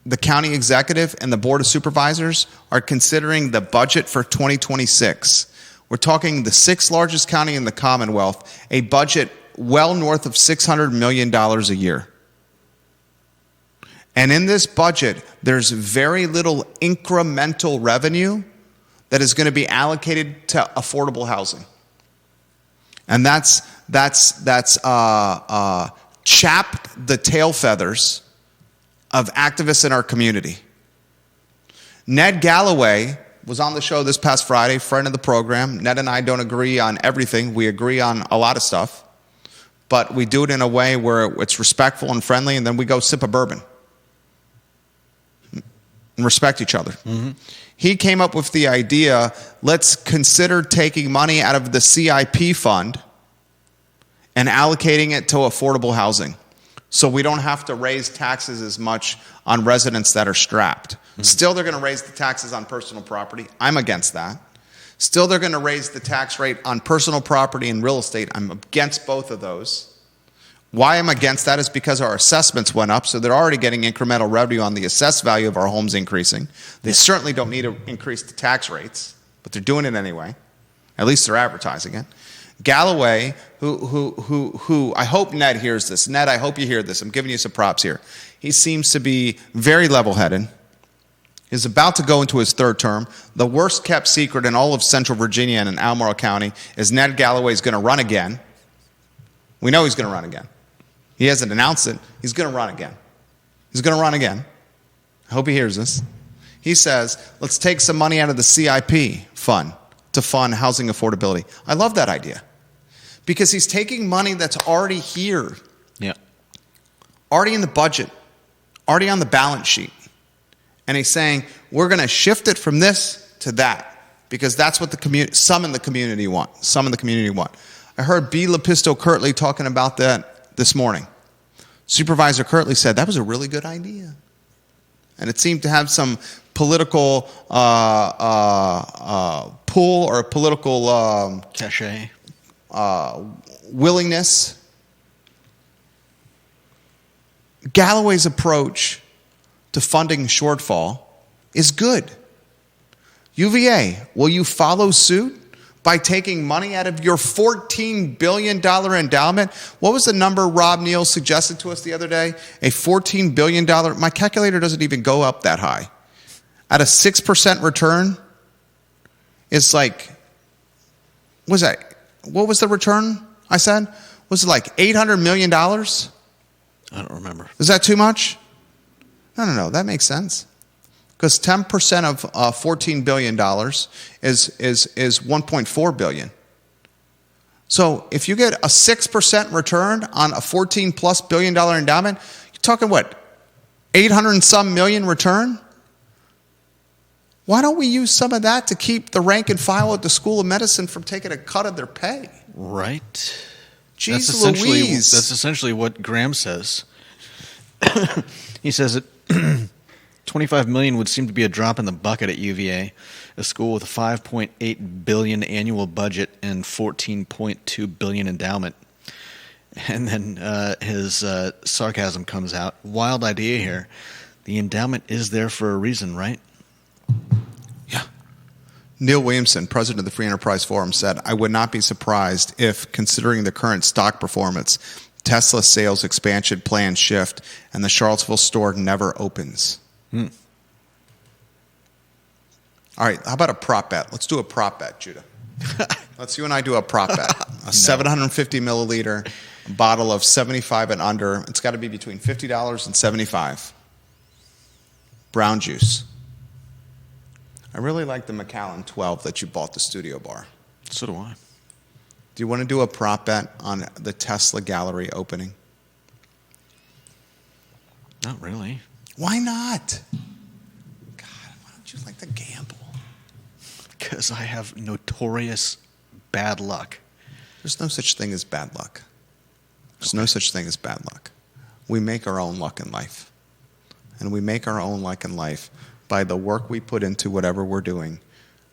the county executive and the board of supervisors are considering the budget for 2026. We're talking the 6th largest county in the Commonwealth, a budget well north of $600 million a year. And in this budget, there's very little incremental revenue that is going to be allocated to affordable housing. And that's chapped the tail feathers of activists in our community. Ned Galloway was on the show this past Friday, friend of the program. Ned and I don't agree on everything. We agree on a lot of stuff. But we do it in a way where it's respectful and friendly, and then we go sip a bourbon and respect each other. Mm-hmm. He came up with the idea, let's consider taking money out of the CIP fund and allocating it to affordable housing so we don't have to raise taxes as much on residents that are strapped. Mm-hmm. Still, they're going to raise the taxes on personal property. I'm against that. Still, they're going to raise the tax rate on personal property and real estate. I'm against both of those. Why I'm against that is because our assessments went up, so they're already getting incremental revenue on the assessed value of our homes increasing. They certainly don't need to increase the tax rates, but they're doing it anyway. At least they're advertising it. Galloway, who I hope Ned hears this. Ned, I hope you hear this. I'm giving you some props here. He seems to be very level-headed He's about to go into his third term. The worst kept secret in all of Central Virginia and in Albemarle County is Ned Galloway's going to run again. We know he's going to run again. He hasn't announced it. He's going to run again. He's going to run again. I hope he hears this. He says, let's take some money out of the CIP fund to fund housing affordability. I love that idea because he's taking money that's already here, already in the budget, already on the balance sheet. And he's saying, we're going to shift it from this to that because that's what some in the community want. Some in the community want. I heard B. Lepisto Kirtley talking about that this morning. Supervisor Kirtley said that was a really good idea. And it seemed to have some political pull or a political cachet, willingness. Galloway's approach to funding shortfall is good. UVA, will you follow suit by taking money out of your $14 billion endowment? What was the number Rob Neal suggested to us the other day? A $14 billion, my calculator doesn't even go up that high. At a 6% return, it's like, what was the return I said? Was it like $800 million? I don't remember. Is that too much? No, that makes sense. Because 10% of $14 billion is $1.4 billion. So if you get a 6% return on a $14+ billion endowment, you're talking what, 800 and some million return? Why don't we use some of that to keep the rank and file at the School of Medicine from taking a cut of their pay? Right. Jeez Louise. That's essentially what Graham says. He says that $25 million would seem to be a drop in the bucket at UVA, a school with a $5.8 billion annual budget and $14.2 billion endowment. And then his sarcasm comes out. Wild idea here. The endowment is there for a reason, right? Yeah. Neil Williamson, president of the Free Enterprise Forum, said, I would not be surprised if, considering the current stock performance, Tesla sales expansion plans shift and the Charlottesville store never opens. All right, how about a prop bet? Let's do a prop bet, Judah. Let's you and I do a prop bet. A 750 milliliter bottle of 75 and under. It's got to be between $50 and $75. Brown juice. I really like the Macallan 12 that you bought the studio bar. So do I. Do you want to do a prop bet on the Tesla gallery opening? Not really. Why not? God, why don't you like to gamble? Because I have notorious bad luck. There's no such thing as bad luck. There's no such thing as bad luck. We make our own luck in life. And we make our own luck in life by the work we put into whatever we're doing,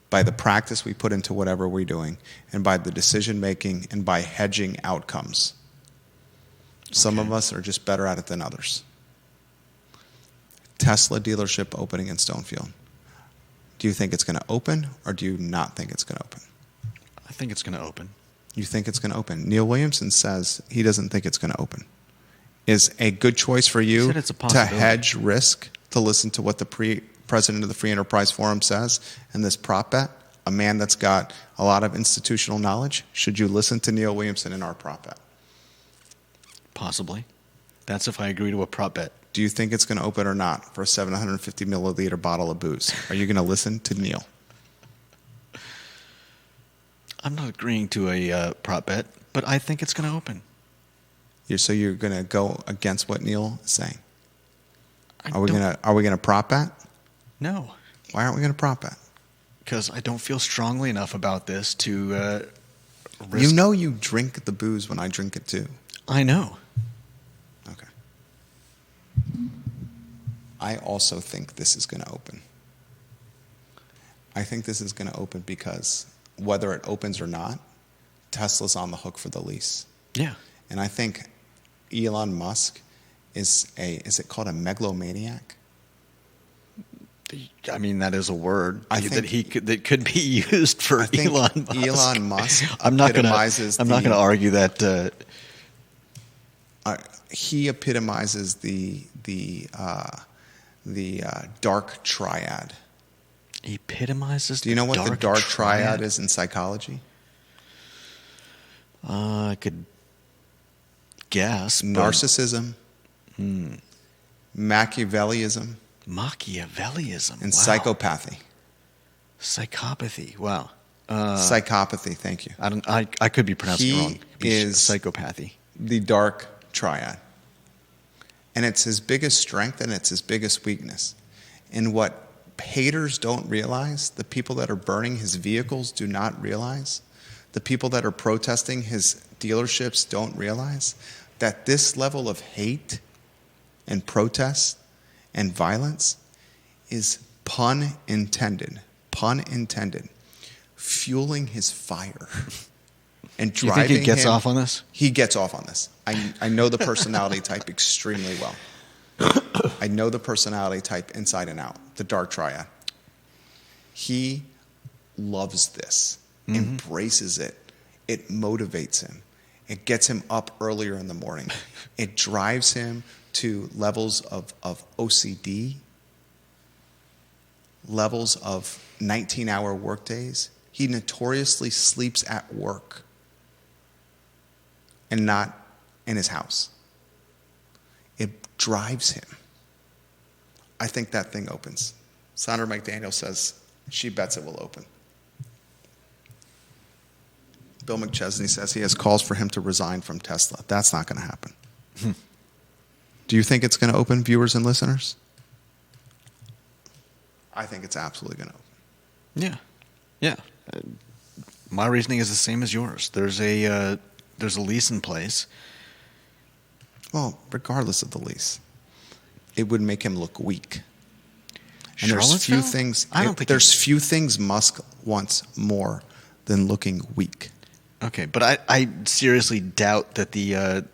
by the practice we put into whatever we're doing, and by the decision making and by hedging outcomes. Some of us are just better at it than others. Tesla dealership opening in Stonefield. Do you think it's going to open or do you not think it's going to open? I think it's going to open. You think it's going to open. Neil Williamson says he doesn't think it's going to open. Is a good choice for you to hedge risk, to listen to what the president of the Free Enterprise Forum says, and this prop bet, a man that's got a lot of institutional knowledge? Should you listen to Neil Williamson in our prop bet? Possibly. That's if I agree to a prop bet. Do you think it's going to open or not for a 750 milliliter bottle of booze? Are you going to listen to Neil? I'm not agreeing to a prop bet, but I think it's going to open. So you're going to go against what Neil is saying? Are we going to prop bet? No. Why aren't we going to prop bet? Because I don't feel strongly enough about this to risk. You know you drink the booze when I drink it too. I know. Okay. I also think this is going to open. I think this is going to open because whether it opens or not, Tesla's on the hook for the lease. Yeah. And I think Elon Musk is it called a megalomaniac? I mean, that is a word that could be used for Elon Musk. Elon Musk I'm not going to argue that. He epitomizes dark triad. Epitomizes. Do you know what the dark triad triad is in psychology? I could guess. Narcissism, Machiavellism, Machiavellism. and Wow. psychopathy. Psychopathy. Wow. Psychopathy, thank you. I could be pronouncing it wrong. He Could be is psychopathy. the dark triad. And it's his biggest strength and it's his biggest weakness. And what haters don't realize, the people that are burning his vehicles do not realize, the people that are protesting his dealerships don't realize that this level of hate and protest and violence is pun intended, fueling his fire and Do you driving think he gets him. off on this? He gets off on this. I know the personality type extremely well. I know the personality type inside and out, the dark triad. He loves this, embraces it. It motivates him. It gets him up earlier in the morning. It drives him to levels of OCD, levels of 19-hour workdays. He notoriously sleeps at work and not in his house. It drives him. I think that thing opens. Sandra McDaniel says she bets it will open. Bill McChesney says he has calls for him to resign from Tesla. That's not going to happen. Do you think it's going to open, viewers and listeners? I think it's absolutely going to open. Yeah. My reasoning is the same as yours. There's a lease in place. Well, regardless of the lease, it would make him look weak. And there's few things Musk wants more than looking weak. Okay, but I seriously doubt that the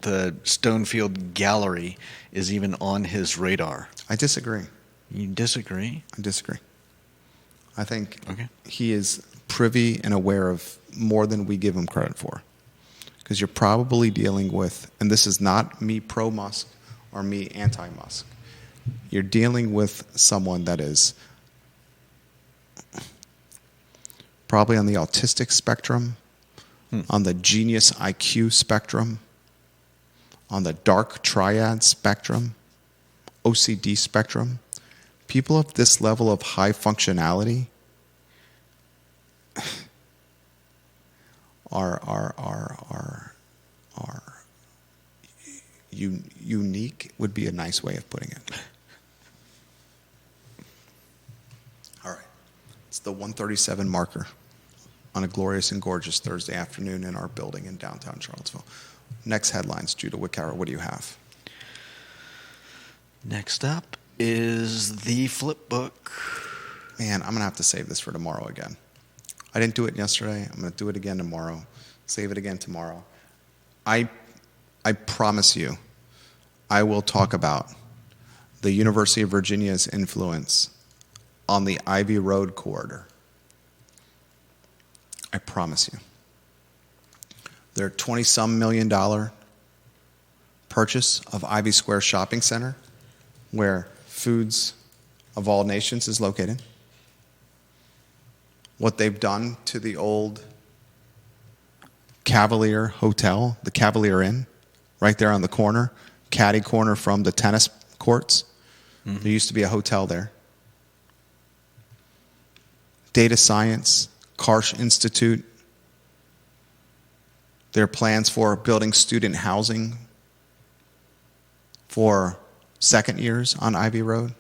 Stonefield gallery is even on his radar. I disagree. You disagree? I disagree. I think Okay. he is privy and aware of more than we give him credit for. Because you're probably dealing with, and this is not me pro-Musk or me anti-Musk, you're dealing with someone that is probably on the autistic spectrum, on the genius IQ spectrum, on the dark triad spectrum, OCD spectrum. People of this level of high functionality are unique would be a nice way of putting it. All right. It's the 1:37 marker on a glorious and gorgeous Thursday afternoon in our building in downtown Charlottesville. Next headlines, Judah Wickauer, what do you have? Next up is the Flipbook. Man, I'm going to have to save this for tomorrow again. I didn't do it yesterday. I'm going to do it again tomorrow. Save it again tomorrow. I promise you, I will talk about the University of Virginia's influence on the Ivy Road corridor. I promise you. Their $20-some million purchase of Ivy Square Shopping Center, where Foods of All Nations is located. What they've done to the old Cavalier Hotel, the Cavalier Inn, right there on the corner, caddy corner from the tennis courts. There used to be a hotel there. Data science, Karsh Institute, their plans for building student housing for second years on Ivy Road,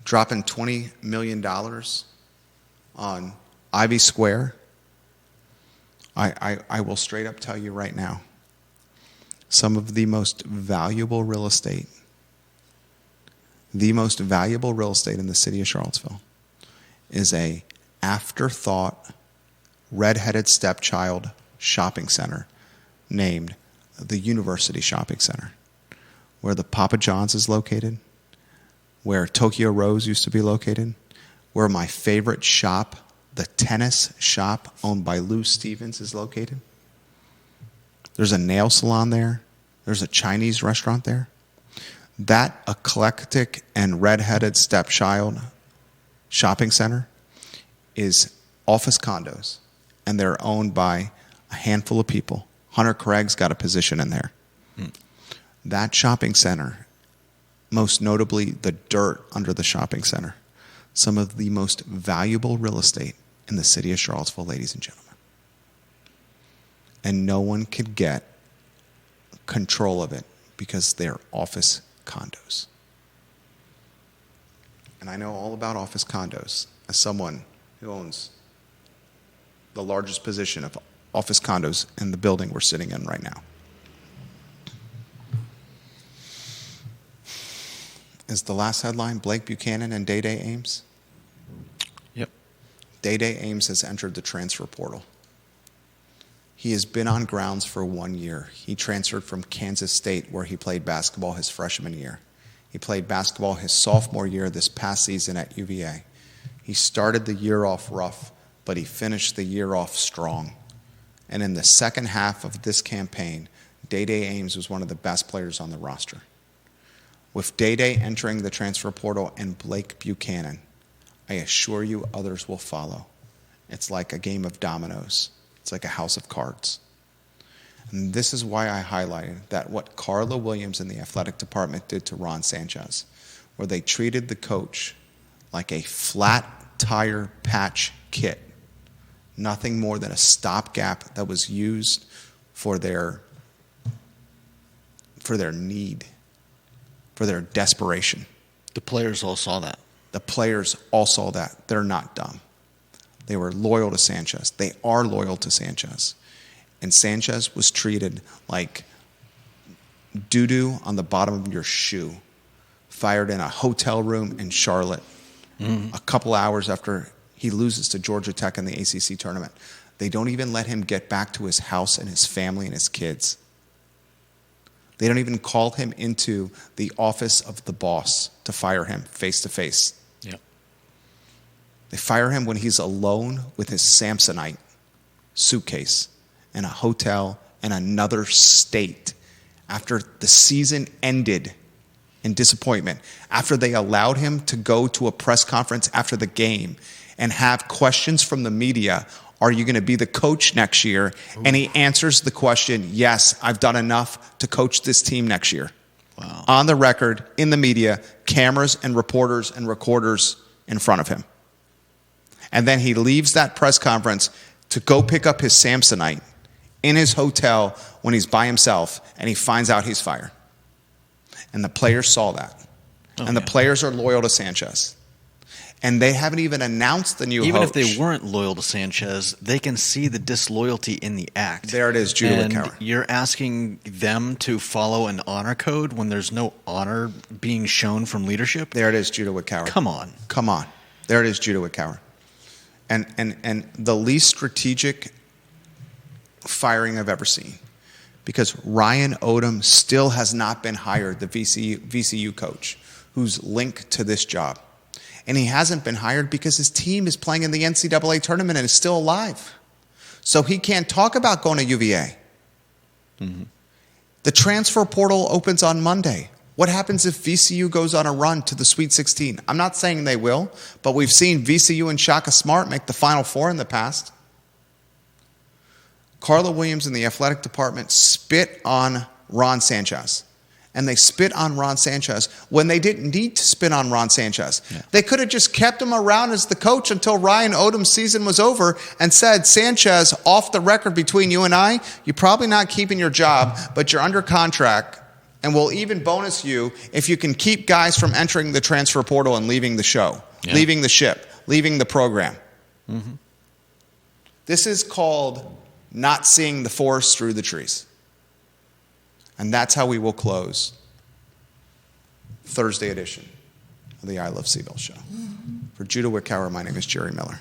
dropping $20 million on Ivy Square. I will straight up tell you right now, some of the most valuable real estate in the city of Charlottesville is a afterthought, redheaded stepchild shopping center named the University Shopping Center, where the Papa John's is located, where Tokyo Rose used to be located, where my favorite shop, the tennis shop owned by Lou Stevens, is located. There's a nail salon there. There's a Chinese restaurant there. That eclectic and redheaded stepchild shopping center is office condos, and they're owned by a handful of people. Hunter Craig's got a position in there. That shopping center, most notably the dirt under the shopping center, some of the most valuable real estate in the city of Charlottesville, ladies and gentlemen. And no one could get control of it because they're office condos. And I know all about office condos as someone who owns the largest position of office condos in the building we're sitting in right now. Is the last headline Blake Buchanan and Day-Day Ames? Yep. Day-Day Ames has entered the transfer portal. He has been on grounds for 1 year. He transferred from Kansas State, where he played basketball his freshman year. He played basketball his sophomore year this past season at UVA. He started the year off rough, but he finished the year off strong. And in the second half of this campaign, Day-Day Ames was one of the best players on the roster. With Day-Day entering the transfer portal and Blake Buchanan, I assure you others will follow. It's like a game of dominoes. It's like a house of cards. And this is why I highlighted that what Carla Williams and the athletic department did to Ron Sanchez, where they treated the coach like a flat tire patch kit, nothing more than a stopgap that was used for their need, for their desperation. The players all saw that. The players all saw that. They're not dumb. They were loyal to Sanchez. They are loyal to Sanchez. And Sanchez was treated like doo-doo on the bottom of your shoe, fired in a hotel room in Charlotte a couple hours after he loses to Georgia Tech in the ACC tournament. They don't even let him get back to his house and his family and his kids. They don't even call him into the office of the boss to fire him face to face. Yep. They fire him when he's alone with his Samsonite suitcase in a hotel in another state after the season ended in disappointment, after they allowed him to go to a press conference after the game and have questions from the media. Are you going to be the coach next year? Ooh. And he answers the question, yes, I've done enough to coach this team next year. Wow. On the record, in the media, cameras and reporters and recorders in front of him. And then he leaves that press conference to go pick up his Samsonite in his hotel when he's by himself, and he finds out he's fired. And the players saw that. And the players are loyal to Sanchez. And they haven't even announced the new Even coach. if they weren't loyal to Sanchez, they can see the disloyalty in the act. There it is, Judah And Wickauer. you're asking them to follow an honor code when there's no honor being shown from leadership? There it is, Judah Wickauer. Come on. Come on. There it is, Judah Wickauer. And the least strategic firing I've ever seen. Because Ryan Odom still has not been hired, the VCU coach, who's linked to this job. And he hasn't been hired because his team is playing in the NCAA tournament and is still alive. So he can't talk about going to UVA. Mm-hmm. The transfer portal opens on Monday. What happens if VCU goes on a run to the Sweet 16? I'm not saying they will, but we've seen VCU and Shaka Smart make the Final Four in the past. Carla Williams and the athletic department spit on Ron Sanchez. And they spit on Ron Sanchez when they didn't need to spit on Ron Sanchez. Yeah. They could have just kept him around as the coach until Ryan Odom's season was over and said, Sanchez, off the record between you and I, you're probably not keeping your job, but you're under contract, and we'll even bonus you if you can keep guys from entering the transfer portal and leaving the show, leaving the ship, leaving the program. Mm-hmm. This is called not seeing the forest through the trees. And that's how we will close Thursday edition of the I Love CVille Show. For Judah Wickauer, my name is Jerry Miller.